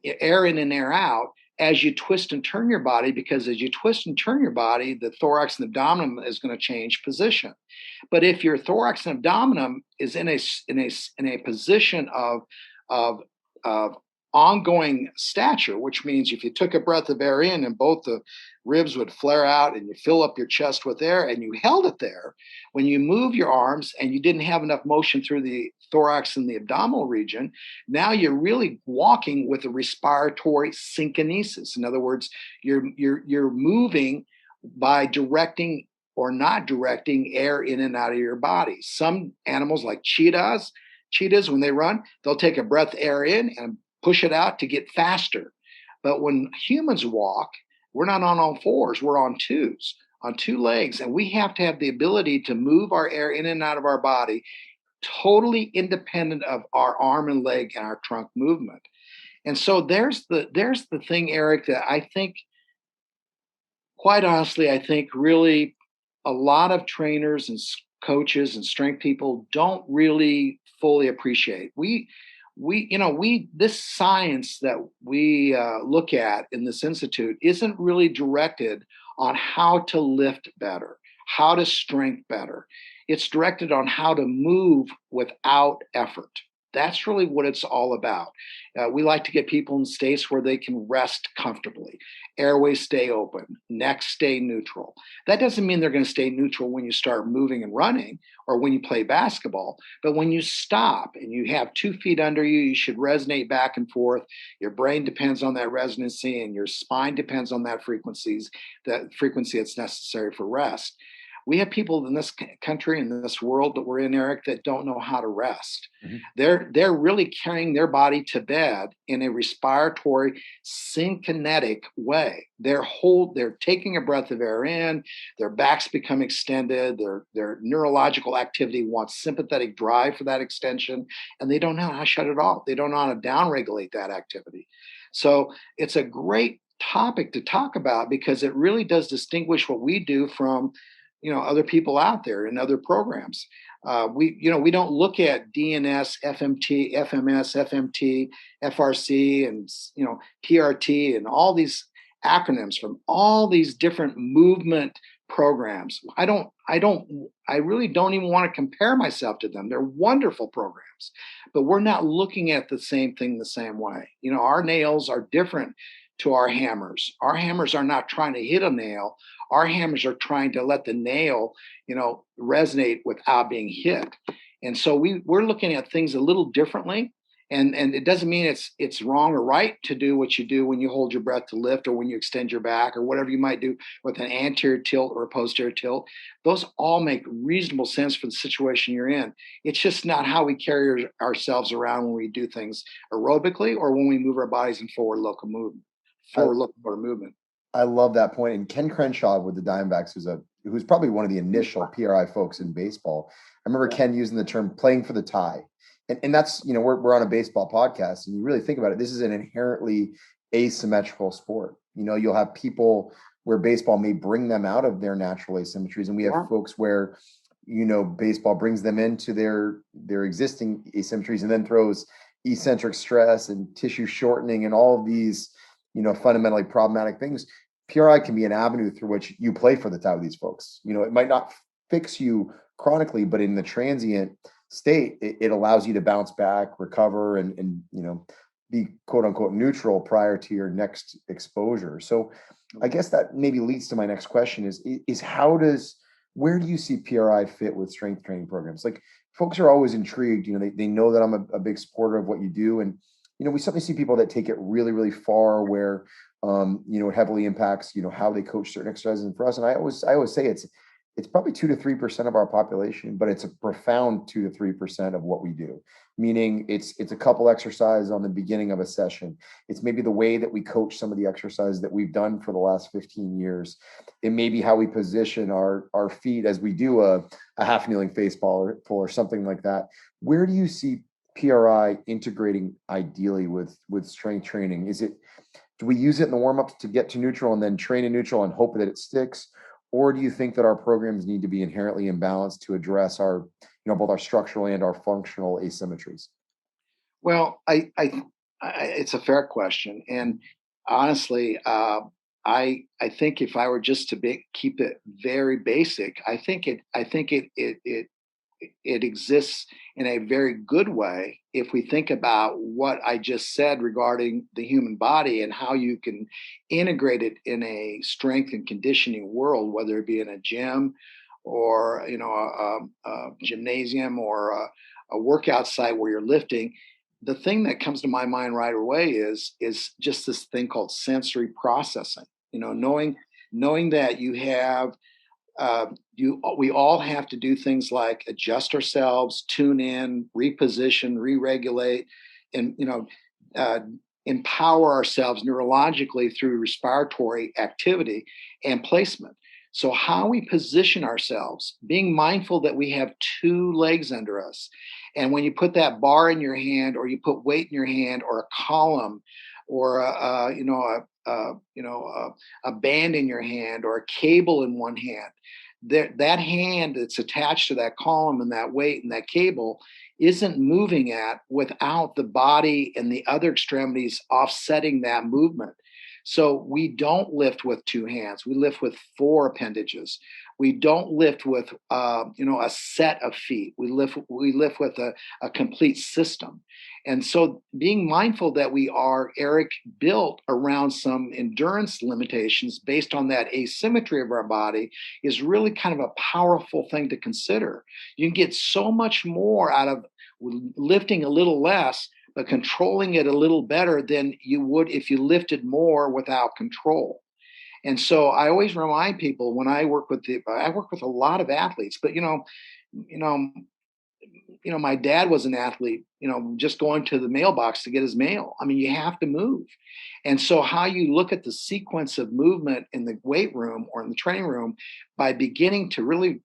air in and air out, as you twist and turn your body? Because as you twist and turn your body, the thorax and abdomen is going to change position. But if your thorax and abdomen is in a position of ongoing stature, which means if you took a breath of air in and both the ribs would flare out and you fill up your chest with air and you held it there, when you move your arms and you didn't have enough motion through the thorax and the abdominal region, now you're really walking with a respiratory synkinesis. In other words, you're moving by directing or not directing air in and out of your body. Some animals, like cheetahs, when they run, they'll take a breath air in and push it out to get faster. But when humans walk, we're not on all fours, we're on two legs, and we have to have the ability to move our air in and out of our body totally independent of our arm and leg and our trunk movement. And so there's the thing, Eric, that I think, quite honestly, I think really a lot of trainers and coaches and strength people don't really fully appreciate. This science that we look at in this institute isn't really directed on how to lift better, how to strength better. It's directed on how to move without effort. That's really what it's all about. We like to get people in states where they can rest comfortably, airways stay open, neck stay neutral. That doesn't mean they're going to stay neutral when you start moving and running or when you play basketball. But when you stop and you have 2 feet under you, you should resonate back and forth. Your brain depends on that resonancy, and your spine depends on that frequency that's necessary for rest. We have people in this country, in this world that we're in, Eric, that don't know how to rest. Mm-hmm. They're really carrying their body to bed in a respiratory synkinetic way. They're taking a breath of air in, their backs become extended, their neurological activity wants sympathetic drive for that extension, and they don't know how to shut it off. They don't know how to downregulate that activity. So it's a great topic to talk about because it really does distinguish what we do from other people out there in other programs. We don't look at DNS, FMT, FMS, FMT, FRC, and PRT, and all these acronyms from all these different movement programs. I really don't even want to compare myself to them. They're wonderful programs, but we're not looking at the same thing the same way. Our nails are different to our hammers. Our hammers are not trying to hit a nail. Our hammers are trying to let the nail, resonate without being hit. And so we're looking at things a little differently. And it doesn't mean it's wrong or right to do what you do when you hold your breath to lift, or when you extend your back, or whatever you might do with an anterior tilt or a posterior tilt. Those all make reasonable sense for the situation you're in. It's just not how we carry ourselves around when we do things aerobically, or when we move our bodies in I, forward locomotor movement. I love that point. And Ken Crenshaw with the Diamondbacks, who's probably one of the initial PRI folks in baseball. I remember Ken using the term playing for the tie. And that's, we're on a baseball podcast, and you really think about it, this is an inherently asymmetrical sport. You'll have people where baseball may bring them out of their natural asymmetries, and we have folks where, baseball brings them into their existing asymmetries and then throws eccentric stress and tissue shortening and all of these, fundamentally problematic things. PRI can be an avenue through which you play for the tie with these folks. It might not fix you chronically, but in the transient state, it allows you to bounce back, recover, and be quote unquote neutral prior to your next exposure. So I guess that maybe leads to my next question is where do you see PRI fit with strength training programs? Like, folks are always intrigued, they know that I'm a big supporter of what you do. And, we certainly see people that take it really, really far where, it heavily impacts, how they coach certain exercises. And for us, and I always say it's probably 2 to 3% of our population, but it's a profound 2 to 3% of what we do. Meaning it's a couple exercises on the beginning of a session. It's maybe the way that we coach some of the exercises that we've done for the last 15 years. It may be how we position our feet as we do a half kneeling face pull or something like that. Where do you see PRI integrating ideally with strength training? Do we use it in the warm-ups to get to neutral and then train in neutral and hope that it sticks? Or do you think that our programs need to be inherently imbalanced to address our, both our structural and our functional asymmetries? Well, it's a fair question, and honestly, I think if I were just to keep it very basic, it exists in a very good way if we think about what I just said regarding the human body and how you can integrate it in a strength and conditioning world, whether it be in a gym or a gymnasium or a workout site where you're lifting. The thing that comes to my mind right away is just this thing called sensory processing. Knowing that you have we all have to do things like adjust ourselves, tune in, reposition, re-regulate, and empower ourselves neurologically through respiratory activity and placement. So how we position ourselves, being mindful that we have two legs under us, and when you put that bar in your hand, or you put weight in your hand, or a column, or a band in your hand, or a cable in one hand, that hand that's attached to that column and that weight and that cable isn't moving without the body and the other extremities offsetting that movement. So we don't lift with two hands. We lift with four appendages. We don't lift with a set of feet. We lift with a complete system. And so being mindful that we are, Eric, built around some endurance limitations based on that asymmetry of our body is really kind of a powerful thing to consider. You can get so much more out of lifting a little less, but controlling it a little better than you would if you lifted more without control. And so I always remind people when I work with a lot of athletes, but my dad was an athlete, just going to the mailbox to get his mail. I mean, you have to move. And so how you look at the sequence of movement in the weight room or in the training room by beginning to really,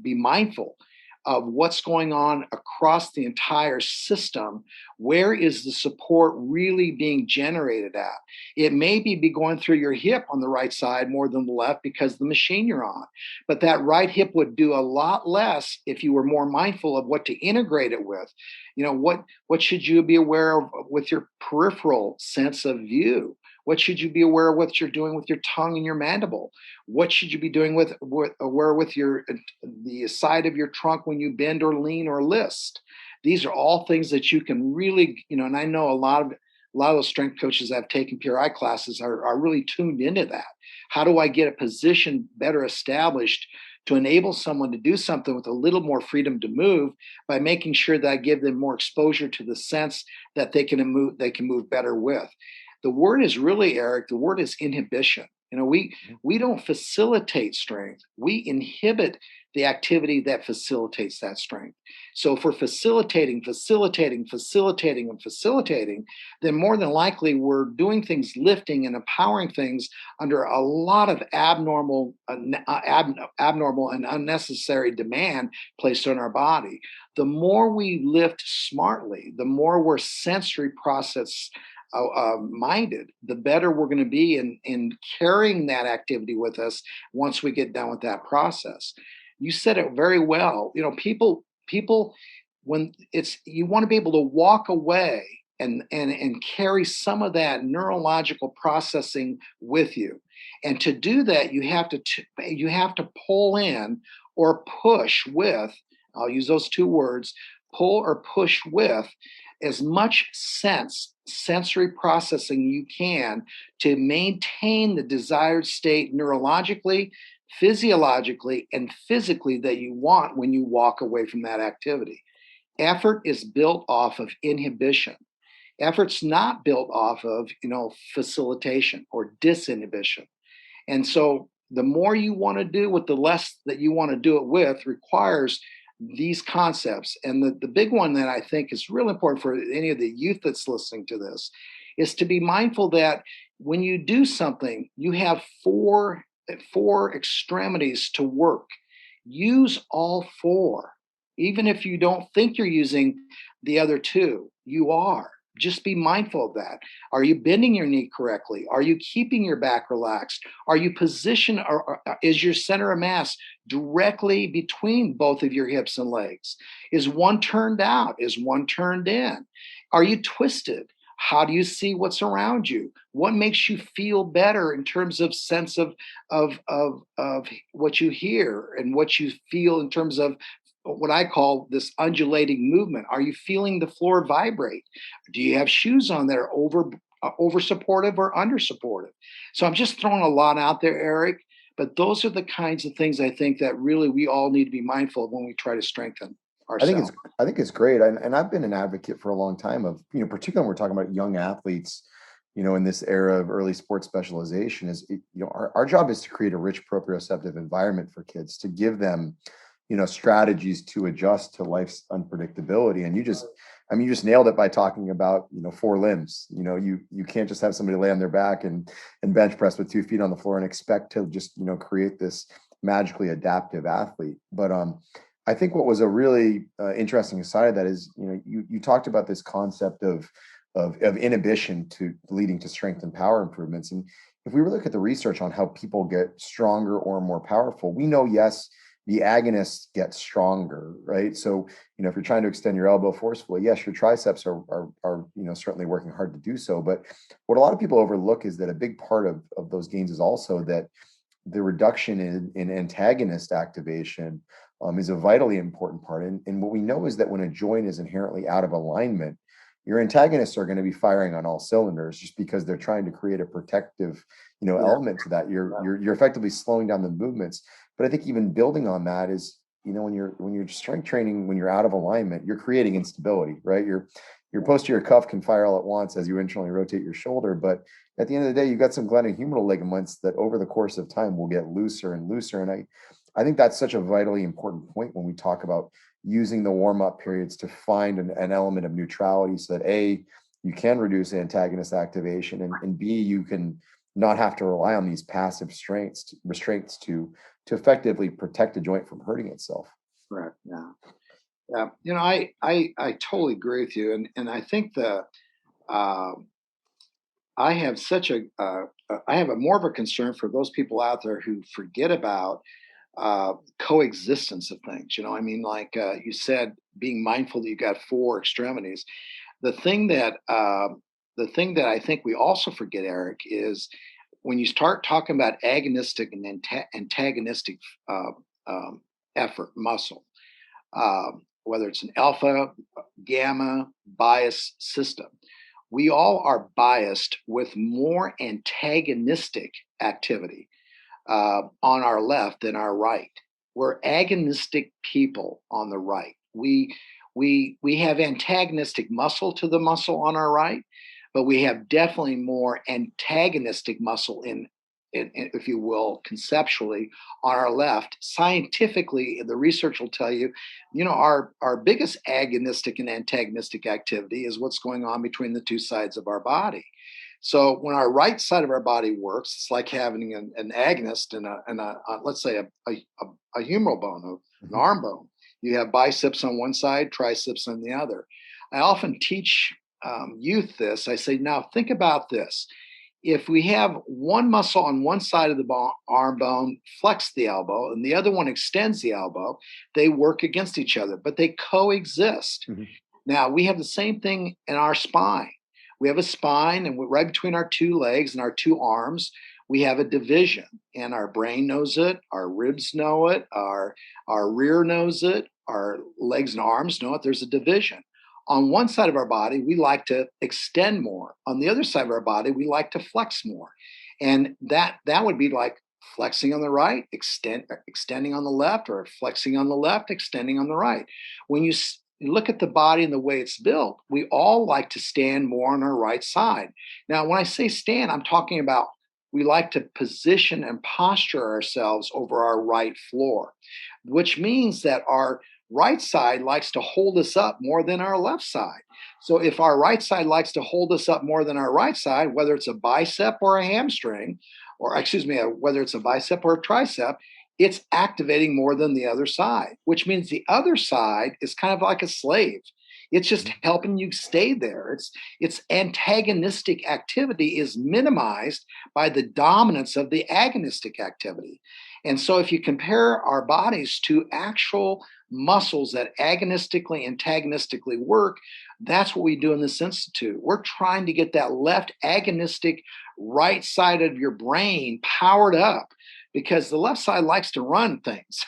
be mindful of what's going on across the entire system. Where is the support really being generated at? It may be going through your hip on the right side more than the left because of the machine you're on. But that right hip would do a lot less if you were more mindful of what to integrate it with. What should you be aware of with your peripheral sense of view? What should you be aware of what you're doing with your tongue and your mandible? What should you be doing with the side of your trunk when you bend or lean or list? These are all things that you can really, and I know a lot of those strength coaches that have taken PRI classes are really tuned into that. How do I get a position better established to enable someone to do something with a little more freedom to move by making sure that I give them more exposure to the sense that they can move better with. The word is really, Eric, the word is inhibition. We don't facilitate strength. We inhibit the activity that facilitates that strength. So if we're facilitating, and facilitating, then more than likely we're doing things, lifting and empowering things under a lot of abnormal and unnecessary demand placed on our body. The more we lift smartly, the more we're sensory process minded, the better we're going to be in carrying that activity with us once we get done with that process. You said it very well. People, when it's you want to be able to walk away and carry some of that neurological processing with you. And to do that, you have to pull in or push with. I'll use those two words: pull or push with as much sensory processing you can to maintain the desired state neurologically, physiologically, and physically that you want when you walk away from that activity. Effort is built off of inhibition. Effort's not built off of, facilitation or disinhibition. And so the more you want to do with the less that you want to do it with requires these concepts. And the big one that I think is really important for any of the youth that's listening to this is to be mindful that when you do something, you have four extremities to work. Use all four. Even if you don't think you're using the other two, you are. Just be mindful of that. Are you bending your knee correctly? Are you keeping your back relaxed? Are you positioned, or is your center of mass directly between both of your hips and legs? Is one turned out? Is one turned in? Are you twisted? How do you see what's around you? What makes you feel better in terms of sense of what you hear and what you feel in terms of what I call this undulating movement? Are you feeling the floor vibrate? Do you have shoes on that are over supportive or under supportive? So I'm just throwing a lot out there, Eric. But those are the kinds of things I think that really we all need to be mindful of when we try to strengthen I think it's ourselves. I think it's great, and I've been an advocate for a long time of, particularly when we're talking about young athletes, in this era of early sports specialization, our job is to create a rich proprioceptive environment for kids, to give them, strategies to adjust to life's unpredictability. And you just nailed it by talking about, four limbs. You can't just have somebody lay on their back and bench press with 2 feet on the floor and expect to just, create this magically adaptive athlete. But I think what was a really interesting aside of that is, you talked about this concept of inhibition to leading to strength and power improvements. And if we look at the research on how people get stronger or more powerful, we know, yes, the agonists get stronger, right? So, if you're trying to extend your elbow forcefully, yes, your triceps are certainly working hard to do so. But what a lot of people overlook is that a big part of those gains is also that the reduction in antagonist activation is a vitally important part. And what we know is that when a joint is inherently out of alignment, your antagonists are going to be firing on all cylinders just because they're trying to create a protective, element to that. You're effectively slowing down the movements. But I think even building on that is, when you're strength training, when you're out of alignment, you're creating instability, right? Your posterior cuff can fire all at once as you internally rotate your shoulder, but at the end of the day, you've got some glenohumeral ligaments that over the course of time will get looser and looser. And I think that's such a vitally important point when we talk about using the warm-up periods to find an element of neutrality so that A, you can reduce antagonist activation, and B, you can not have to rely on these passive restraints to effectively protect the joint from hurting itself. Correct. Yeah. Yeah. I totally agree with you. And I think uh, I have I have a more of a concern for those people out there who forget about coexistence of things. I mean, like you said, being mindful that you got four extremities. The thing that I think we also forget, Eric, is when you start talking about agonistic and antagonistic uh, effort muscle, whether it's an alpha, gamma bias system. We all are biased with more antagonistic activity on our left than our right. we're agonistic people on the right. We have antagonistic muscle to the muscle on our right, but we have definitely more antagonistic muscle in, if you will, conceptually on our left. Scientifically, the research will tell you, our biggest agonistic and antagonistic activity is what's going on between the two sides of our body. So when our right side of our body works, it's like having an agonist and let's say a humeral bone, an arm bone. You have biceps on one side, triceps on the other. I often teach youth this. I say, now think about this. If we have one muscle on one side of the arm bone flex the elbow and the other one extends the elbow, they work against each other, but they coexist. Mm-hmm. Now, we have the same thing in our spine. We have a spine, and right between our two legs and our two arms, we have a division, and our brain knows it, our ribs know it, our rear knows it, our legs and arms know it. There's a division. On one side of our body, we like to extend more. On the other side of our body, we like to flex more. And that would be like flexing on the right, extending on the left, or flexing on the left, extending on the right. When you look at the body and the way it's built, we all like to stand more on our right side. Now, when I say stand, I'm talking about we like to position and posture ourselves over our right floor, which means that our right side likes to hold us up more than our left side. So if our right side likes to hold us up more than our right side, whether it's a bicep or a hamstring, or excuse me, whether it's a bicep or a tricep, it's activating more than the other side, which means the other side is kind of like a slave. It's just helping you stay there. It's antagonistic activity is minimized by the dominance of the agonistic activity. And so if you compare our bodies to actual muscles that agonistically, antagonistically work, that's what we do in this institute. We're trying to get that left agonistic right side of your brain powered up, because the left side likes to run things,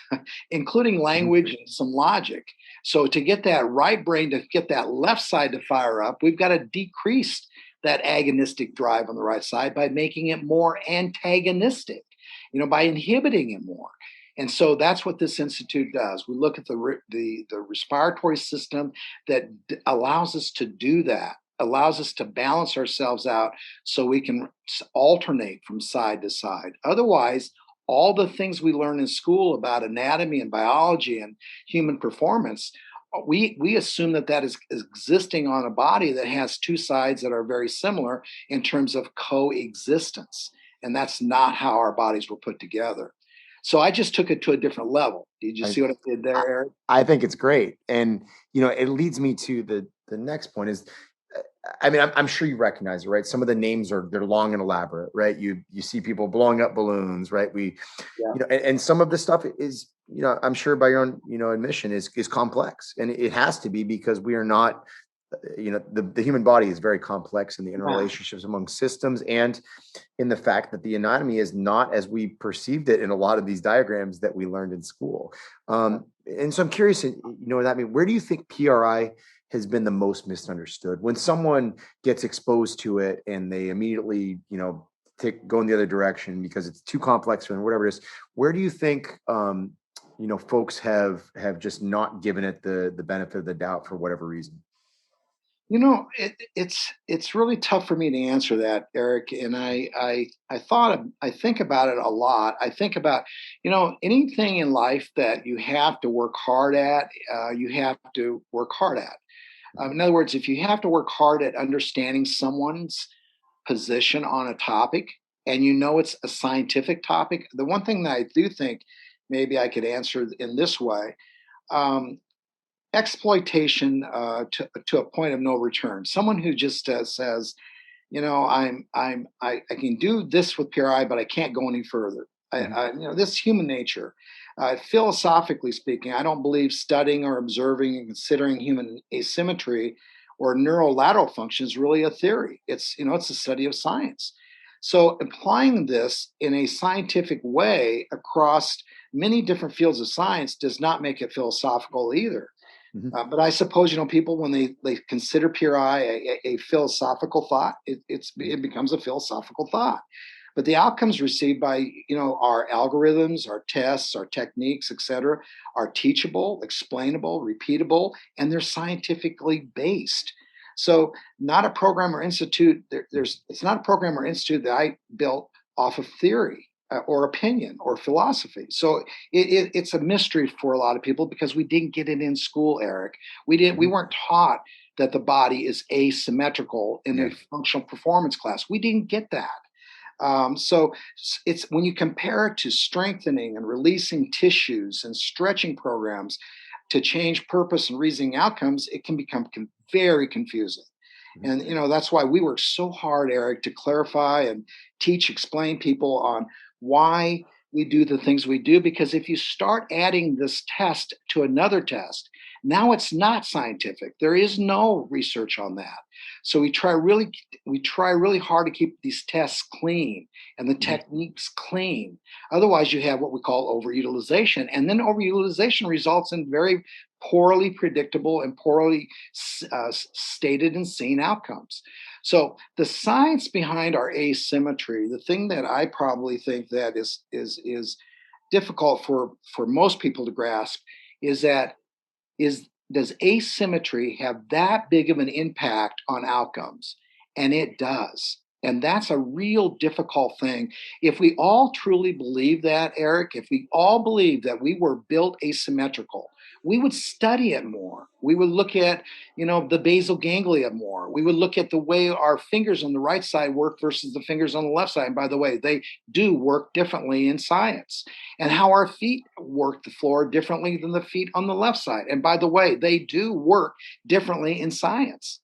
including language and some logic. So to get that right brain to get that left side to fire up, we've got to decrease that agonistic drive on the right side by making it more antagonistic, by inhibiting it more. And so that's what this institute does. We look at the respiratory system that allows us to do that, allows us to balance ourselves out so we can alternate from side to side. Otherwise, all the things we learn in school about anatomy and biology and human performance, we assume that is existing on a body that has two sides that are very similar in terms of coexistence. And that's not how our bodies were put together. So I just took it to a different level. Did you see what I did there, Eric? I think it's great. And, it leads me to the next point is, I mean, I'm sure you recognize it, right? Some of the names they're long and elaborate, right? You see people blowing up balloons, right? And some of the stuff is, I'm sure by your own, admission is complex, and it has to be, because we are not, the human body is very complex in the interrelationships among systems, and in the fact that the anatomy is not as we perceived it in a lot of these diagrams that we learned in school. And so I'm curious, where do you think PRI has been the most misunderstood? When someone gets exposed to it and they immediately, go in the other direction because it's too complex or whatever it is, where do you think, folks have just not given it the benefit of the doubt for whatever reason? It's really tough for me to answer that, Eric. And I think about it a lot. I think about, anything in life that you have to work hard at, you have to work hard at. In other words, if you have to work hard at understanding someone's position on a topic, and it's a scientific topic, the one thing that I do think maybe I could answer in this way, exploitation to a point of no return. Someone who just says, I can do this with PRI, but I can't go any further. This human nature. Philosophically speaking, I don't believe studying or observing and considering human asymmetry or neurolateral function is really a theory. It's a study of science. So applying this in a scientific way across many different fields of science does not make it philosophical either. But I suppose, people, when they consider PRI a philosophical thought, it becomes a philosophical thought. But the outcomes received by, our algorithms, our tests, our techniques, et cetera, are teachable, explainable, repeatable, and they're scientifically based. So not a program or institute, it's not a program or institute that I built off of theory or opinion or philosophy. So it's a mystery for a lot of people because we didn't get it in school, Eric. We weren't taught that the body is asymmetrical in a functional performance class. We didn't get that. So it's when you compare it to strengthening and releasing tissues and stretching programs to change purpose and reasoning outcomes, it can become very confusing. And that's why we work so hard, Eric, to clarify and teach, explain people on why we do the things we do. Because if you start adding this test to another test, now it's not scientific. There is no research on that. So we try really hard to keep these tests clean and the techniques clean. Otherwise, you have what we call overutilization, and then overutilization results in very poorly predictable and poorly stated and seen outcomes. So the science behind our asymmetry, the thing that I probably think that is difficult for most people to grasp, is that does asymmetry have that big of an impact on outcomes? And it does. And that's a real difficult thing. If we all truly believe that, Eric, if we all believe that we were built asymmetrical, we would study it more. We would look at, the basal ganglia more. We would look at the way our fingers on the right side work versus the fingers on the left side. And by the way, they do work differently in science. And how our feet work the floor differently than the feet on the left side. And by the way, they do work differently in science.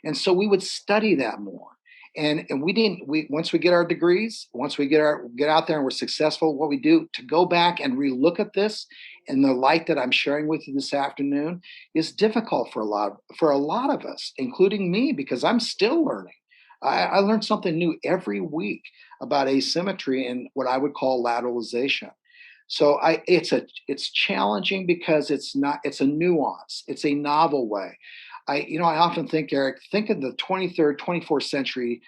And so we would study that more. And once we get our degrees, once we get out there and we're successful, what we do to go back and relook at this in the light that I'm sharing with you this afternoon is difficult for a lot of us, including me, because I'm still learning. I learn something new every week about asymmetry and what I would call lateralization. So it's challenging because it's a nuance. It's a novel way. I often think, Eric, think of the 23rd, 24th century,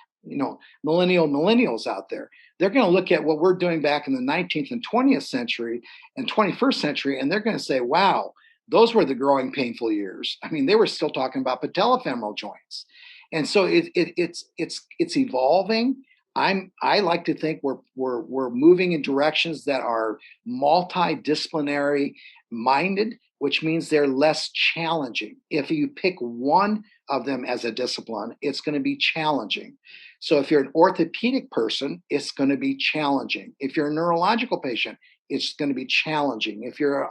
millennials out there. They're going to look at what we're doing back in the 19th and 20th century and 21st century, and they're going to say, wow, those were the growing painful years. I mean, they were still talking about patellofemoral joints. And so it's evolving. I like to think we're moving in directions that are multidisciplinary minded, which means they're less challenging. If you pick one of them as a discipline, it's going to be challenging. So if you're an orthopedic person, it's going to be challenging. If you're a neurological patient, it's going to be challenging. If you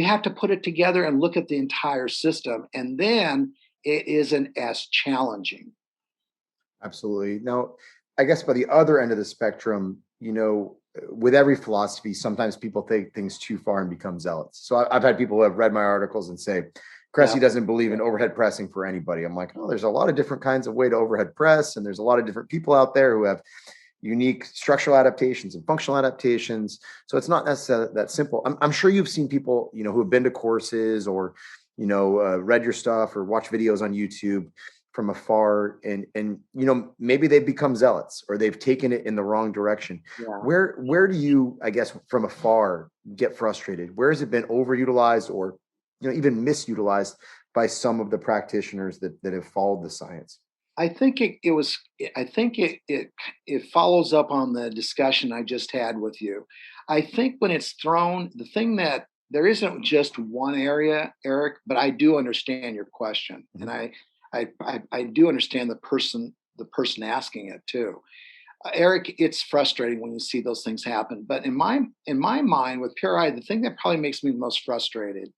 have to put it together and look at the entire system, and then it isn't as challenging. Absolutely. Now, I guess by the other end of the spectrum, with every philosophy, sometimes people take things too far and become zealots. So I've had people who have read my articles and say, Cressey doesn't believe in overhead pressing for anybody. I'm like, oh, there's a lot of different kinds of way to overhead press. And there's a lot of different people out there who have unique structural adaptations and functional adaptations. So it's not necessarily that simple. I'm sure you've seen people, who have been to courses or, read your stuff or watch videos on YouTube from afar, and maybe they've become zealots or they've taken it in the wrong direction. Where do you, I guess, from afar get frustrated? Where has it been overutilized or even misutilized by some of the practitioners that have followed the science? I think it follows up on the discussion I just had with you. I think when it's thrown, the thing that there isn't just one area, Eric, but I do understand your question, and I do understand the person asking it too. Eric, it's frustrating when you see those things happen. But in my mind, with Pure Eye, the thing that probably makes me the most frustrated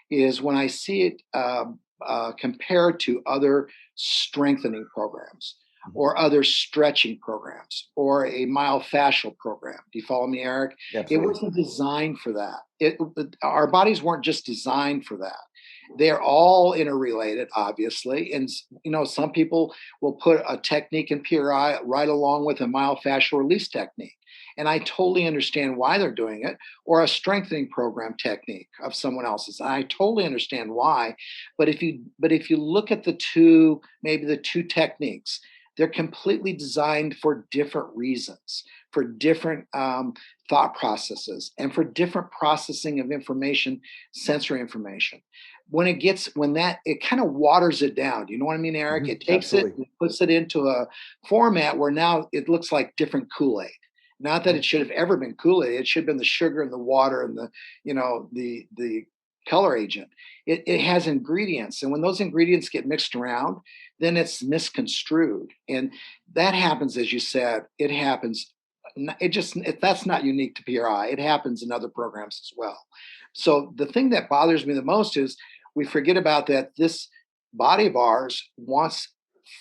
is when I see it compared to other strengthening programs or other stretching programs or a myofascial program. Do you follow me, Eric? Absolutely. It wasn't designed for that. Our bodies weren't just designed for that. They're all interrelated, obviously. And, some people will put a technique in PRI right along with a myofascial release technique. And I totally understand why they're doing it, or a strengthening program technique of someone else's. And I totally understand why. But if you look at maybe the two techniques, they're completely designed for different reasons, for different thought processes, and for different processing of information, sensory information. It kind of waters it down. Do you know what I mean, Eric? It takes it Absolutely. and puts it into a format where now it looks like different Kool-Aid. Not that it should have ever been Kool-Aid. It should have been the sugar and the water and the color agent. It has ingredients, and when those ingredients get mixed around, then it's misconstrued, and that happens, as you said. It happens. That's not unique to PRI. It happens in other programs as well. So the thing that bothers me the most is we forget about that. This body of ours wants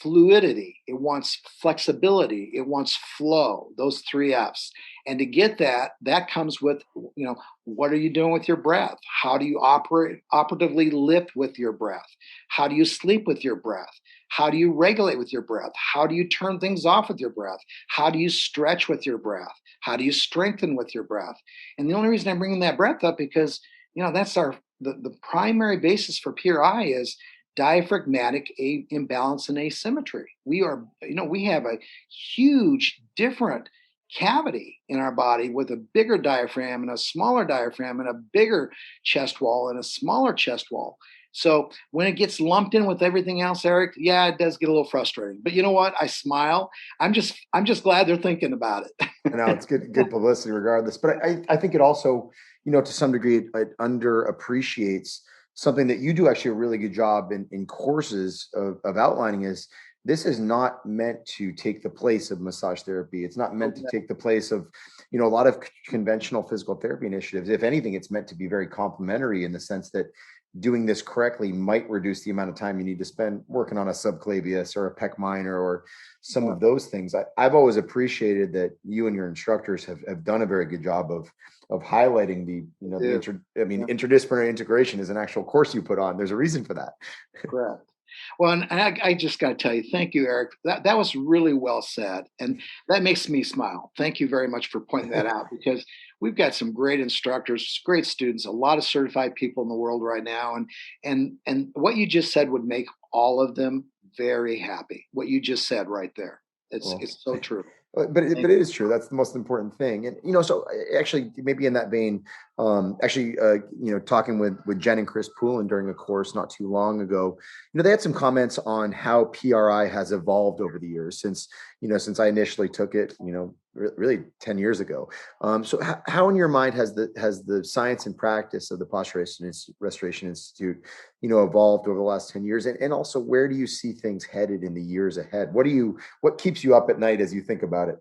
fluidity, it wants flexibility, it wants flow, those three F's. And to get that, that comes with, what are you doing with your breath? How do you operatively lift with your breath? How do you sleep with your breath? How do you regulate with your breath? How do you turn things off with your breath? How do you stretch with your breath? How do you strengthen with your breath? And the only reason I'm bringing that breath up because, that's the primary basis for PRI is diaphragmatic imbalance and asymmetry. We have a huge different cavity in our body with a bigger diaphragm and a smaller diaphragm and a bigger chest wall and a smaller chest wall. So when it gets lumped in with everything else, Eric, yeah, it does get a little frustrating. But you know what? I smile. I'm just glad they're thinking about it. No, it's good publicity regardless. But I think it also, to some degree, it underappreciates something that you do actually a really good job in courses of outlining is this is not meant to take the place of massage therapy. It's not meant to take the place of, a lot of conventional physical therapy initiatives. If anything, it's meant to be very complementary in the sense that doing this correctly might reduce the amount of time you need to spend working on a subclavius or a pec minor or some of those things. I've always appreciated that you and your instructors have done a very good job of highlighting interdisciplinary integration is an actual course you put on. There's a reason for that. Correct. Well, and I just got to tell you, thank you, Eric. That was really well said, and that makes me smile. Thank you very much for pointing that out because we've got some great instructors, great students, a lot of certified people in the world right now, and what you just said would make all of them very happy. What you just said right there, it's so true. But it is true. That's the most important thing. And, so actually, maybe in that vein, talking with Jen and Chris Poulin during a course not too long ago, they had some comments on how PRI has evolved over the years since I initially took it, really 10 years ago. So how in your mind has the science and practice of the Posture Restoration Institute, evolved over the last 10 years? And also, where do you see things headed in the years ahead? What keeps you up at night as you think about it?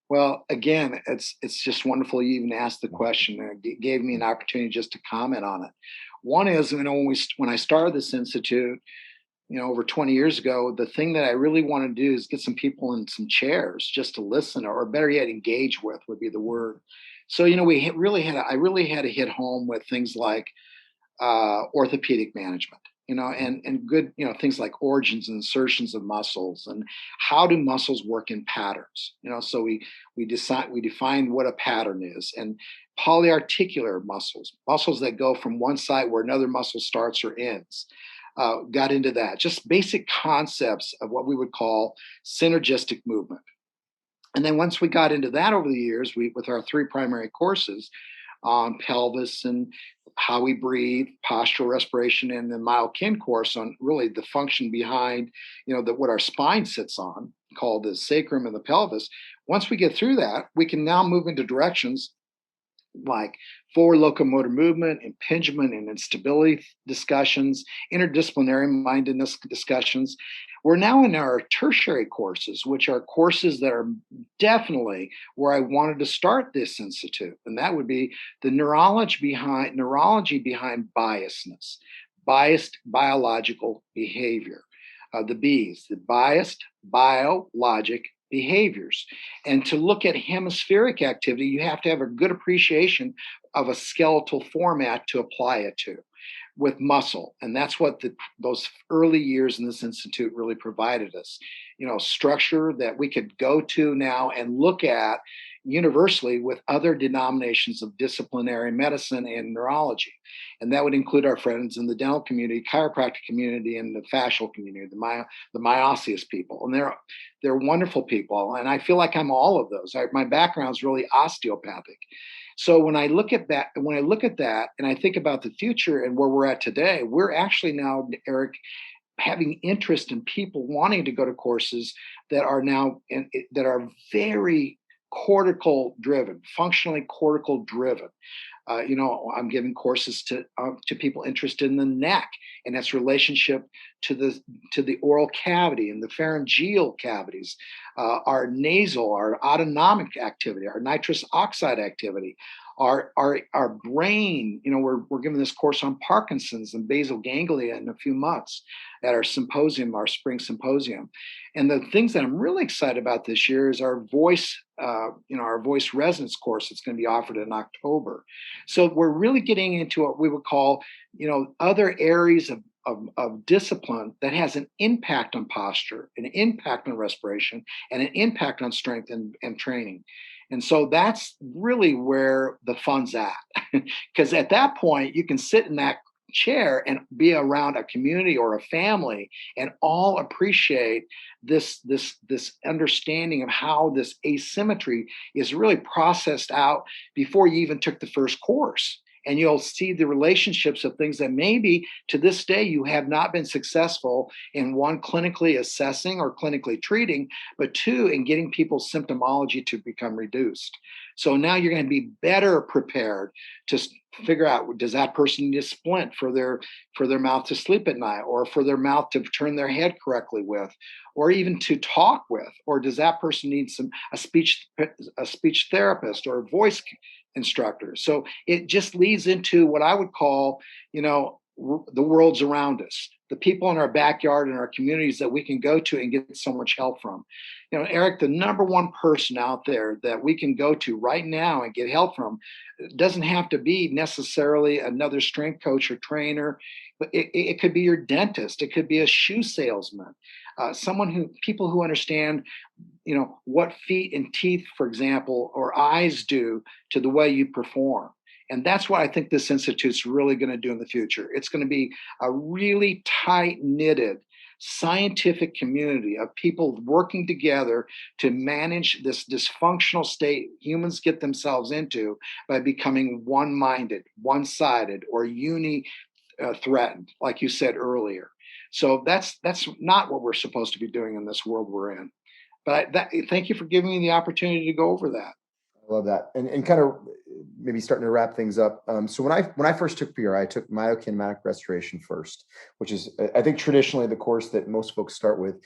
Well, again, it's just wonderful you even asked the question and it gave me an opportunity just to comment on it. One is, when I started this institute, over 20 years ago, the thing that I really want to do is get some people in some chairs just to listen, or better yet, engage with would be the word. So, I really had to hit home with things like orthopedic management, and good, things like origins and insertions of muscles and how do muscles work in patterns, so we define what a pattern is, and polyarticular muscles that go from one side where another muscle starts or ends. Got into that, just basic concepts of what we would call synergistic movement. And then once we got into that over the years, with our three primary courses on pelvis and how we breathe, postural respiration, and the myokin course on really the function behind, what our spine sits on, called the sacrum and the pelvis. Once we get through that, we can now move into directions like forward locomotor movement, impingement and instability discussions, interdisciplinary mindedness discussions. We're now in our tertiary courses, which are courses that are definitely where I wanted to start this institute. And that would be the neurology behind biasness, biased biological behavior. The B's, the biased biologic behaviors. And to look at hemispheric activity, you have to have a good appreciation of a skeletal format to apply it to with muscle. And that's what those early years in this institute really provided us, structure that we could go to now and look at, universally with other denominations of disciplinary medicine and neurology. And that would include our friends in the dental community, chiropractic community, and the fascial community, the myosseous people. And they're wonderful people. And I feel like I'm all of those. My background is really osteopathic. So when I look at that and I think about the future and where we're at today, we're actually now, Eric, having interest in people wanting to go to courses that are now that are very cortical driven, functionally cortical driven. I'm giving courses to people interested in the neck and its relationship to the oral cavity and the pharyngeal cavities, our nasal, our autonomic activity, our nitrous oxide activity, our brain. We're giving this course on Parkinson's and basal ganglia in a few months at our symposium, our spring symposium. And the things that I'm really excited about this year is our voice, our voice resonance course that's going to be offered in October. So we're really getting into what we would call, other areas of discipline that has an impact on posture, an impact on respiration, and an impact on strength and training. And so that's really where the fun's at. Because at that point, you can sit in that chair and be around a community or a family and all appreciate this understanding of how this asymmetry is really processed out before you even took the first course. And you'll see the relationships of things that maybe to this day you have not been successful in, one, clinically assessing or clinically treating, but two, in getting people's symptomology to become reduced. So now you're going to be better prepared to figure out, does that person need a splint for their mouth to sleep at night, or for their mouth to turn their head correctly with, or even to talk with, or does that person need a speech therapist or a voice instructor? So it just leads into what I would call, the worlds around us, the people in our backyard and our communities that we can go to and get so much help from. Eric, the number one person out there that we can go to right now and get help from doesn't have to be necessarily another strength coach or trainer, but it could be your dentist. It could be a shoe salesman, people who understand, what feet and teeth, for example, or eyes do to the way you perform. And that's what I think this institute's really going to do in the future. It's going to be a really tight-knitted scientific community of people working together to manage this dysfunctional state humans get themselves into by becoming one-minded, one-sided, or uni-threatened, like you said earlier. So that's not what we're supposed to be doing in this world we're in. But thank you for giving me the opportunity to go over that. I love that. And kind of maybe starting to wrap things up. So when I first took PRI, I took myokinematic restoration first, which is, I think, traditionally the course that most folks start with.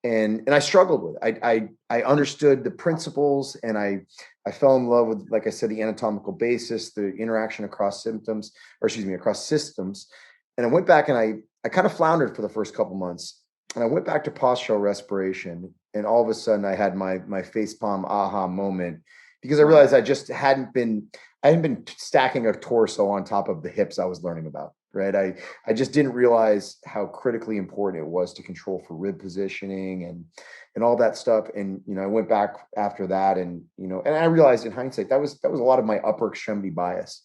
And I struggled with it. I understood the principles, and I fell in love with, like I said, the anatomical basis, the interaction across systems. And I went back and I kind of floundered for the first couple months. And I went back to postural respiration, and all of a sudden I had my facepalm aha moment, because I realized I hadn't been stacking a torso on top of the hips I was learning about, right? I just didn't realize how critically important it was to control for rib positioning and all that stuff. And, I went back after that, and I realized in hindsight, that was a lot of my upper extremity bias,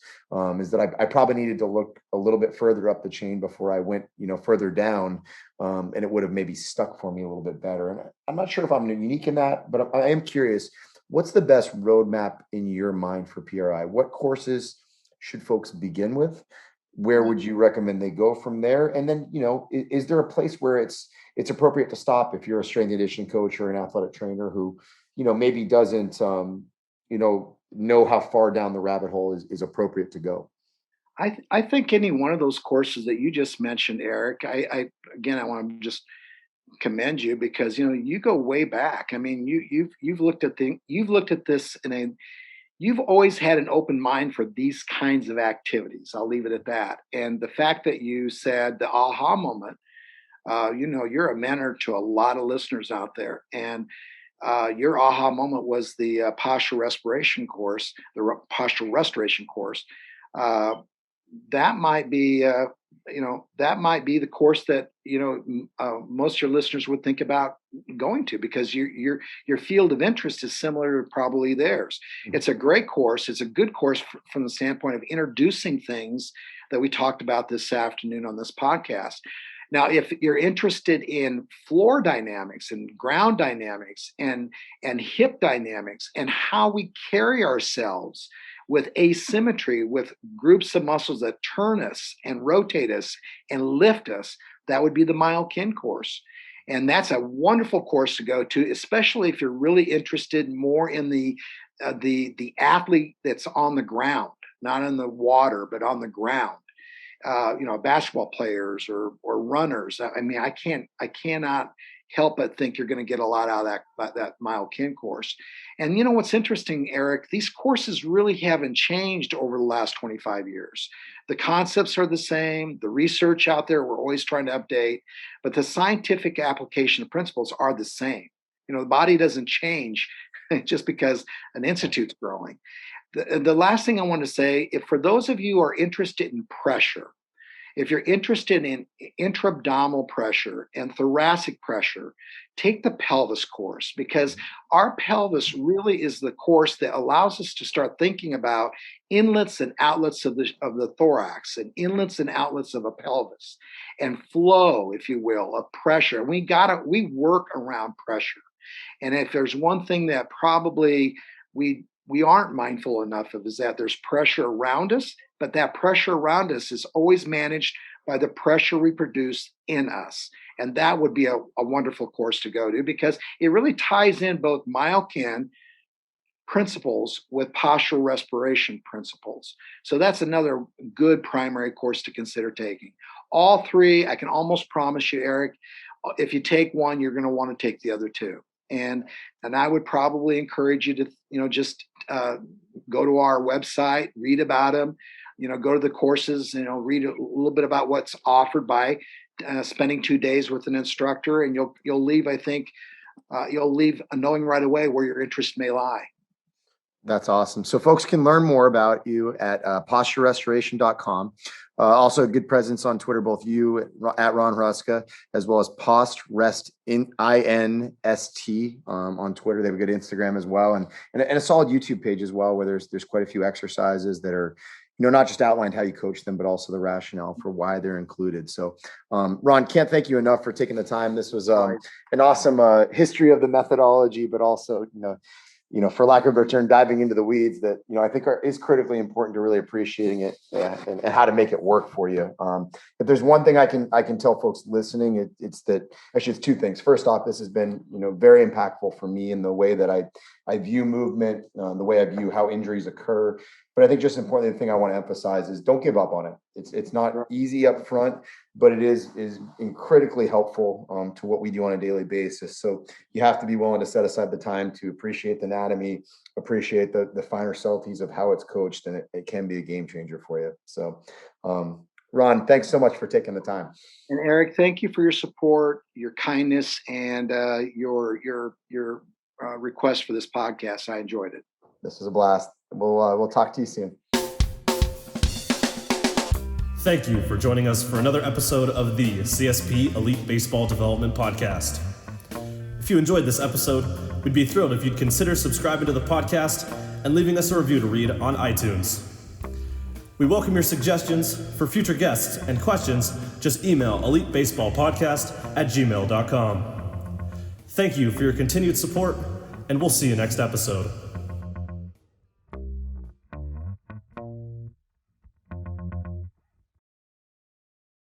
is that I probably needed to look a little bit further up the chain before I went, further down. And it would have maybe stuck for me a little bit better. And I'm not sure if I'm unique in that, but I am curious. What's the best roadmap in your mind for PRI? What courses should folks begin with? Where would you recommend they go from there? And then, is there a place where it's appropriate to stop if you're a strength and conditioning coach or an athletic trainer who, maybe doesn't, know how far down the rabbit hole is appropriate to go? I think any one of those courses that you just mentioned, Eric, I want to just commend you, because you go way back. I mean, you've looked at this you've always had an open mind for these kinds of activities. I'll leave it at that. And the fact that you said the aha moment, you're a mentor to a lot of listeners out there, and your aha moment was the posture restoration course. That might be that might be the course that, most of your listeners would think about going to, because your field of interest is similar to probably theirs. It's a great course. It's a good course from the standpoint of introducing things that we talked about this afternoon on this podcast. Now, if you're interested in floor dynamics and ground dynamics and hip dynamics and how we carry ourselves with asymmetry, with groups of muscles that turn us and rotate us and lift us, that would be the Mile-Kin course. And that's a wonderful course to go to, especially if you're really interested more in the athlete that's on the ground, not in the water, but on the ground. Basketball players or runners. I mean, I cannot help but think you're going to get a lot out of that Mile-Kin course. And what's interesting, Eric, these courses really haven't changed over the last 25 years. The concepts are the same. The research out there, we're always trying to update, but the scientific application of principles are the same. The body doesn't change just because an institute's growing. The last thing I want to say, if for those of you who are interested in pressure, if you're interested in intra-abdominal pressure and thoracic pressure, take the pelvis course, because our pelvis really is the course that allows us to start thinking about inlets and outlets of the thorax, and inlets and outlets of a pelvis, and flow, if you will, of pressure. We work around pressure. And if there's one thing that probably we aren't mindful enough of, is that there's pressure around us, but that pressure around us is always managed by the pressure we produce in us. And that would be a wonderful course to go to, because it really ties in both Mile-Kin principles with postural respiration principles. So that's another good primary course to consider taking. All three, I can almost promise you, Eric, if you take one, you're going to want to take the other two. And I would probably encourage you to, just go to our website, read about them, go to the courses, read a little bit about what's offered by spending 2 days with an instructor, and you'll leave, I think, knowing right away where your interest may lie. That's awesome. So folks can learn more about you at posturerestoration.com. Also a good presence on Twitter, both you at Ron Hruska, as well as PostRest INST on Twitter. They have a good Instagram as well, and a solid YouTube page as well, where there's quite a few exercises that are, not just outlined how you coach them, but also the rationale for why they're included. So Ron, can't thank you enough for taking the time. This was an awesome history of the methodology, but also, for lack of a better term, diving into the weeds that, I think is critically important to really appreciating it and how to make it work for you. If there's one thing I can tell folks listening, it's that actually it's two things. First off, this has been, very impactful for me in the way that I view movement, the way I view how injuries occur. But I think just importantly, the thing I want to emphasize is don't give up on it. It's not easy up front, but it is critically helpful to what we do on a daily basis. So you have to be willing to set aside the time to appreciate the anatomy, appreciate the finer subtleties of how it's coached, and it can be a game changer for you. So Ron, thanks so much for taking the time. And Eric, thank you for your support, your kindness, and your request for this podcast. I enjoyed it. This was a blast. We'll talk to you soon. Thank you for joining us for another episode of the CSP Elite Baseball Development Podcast. If you enjoyed this episode, we'd be thrilled if you'd consider subscribing to the podcast and leaving us a review to read on iTunes. We welcome your suggestions for future guests and questions. Just email elitebaseballpodcast@gmail.com. Thank you for your continued support, and we'll see you next episode.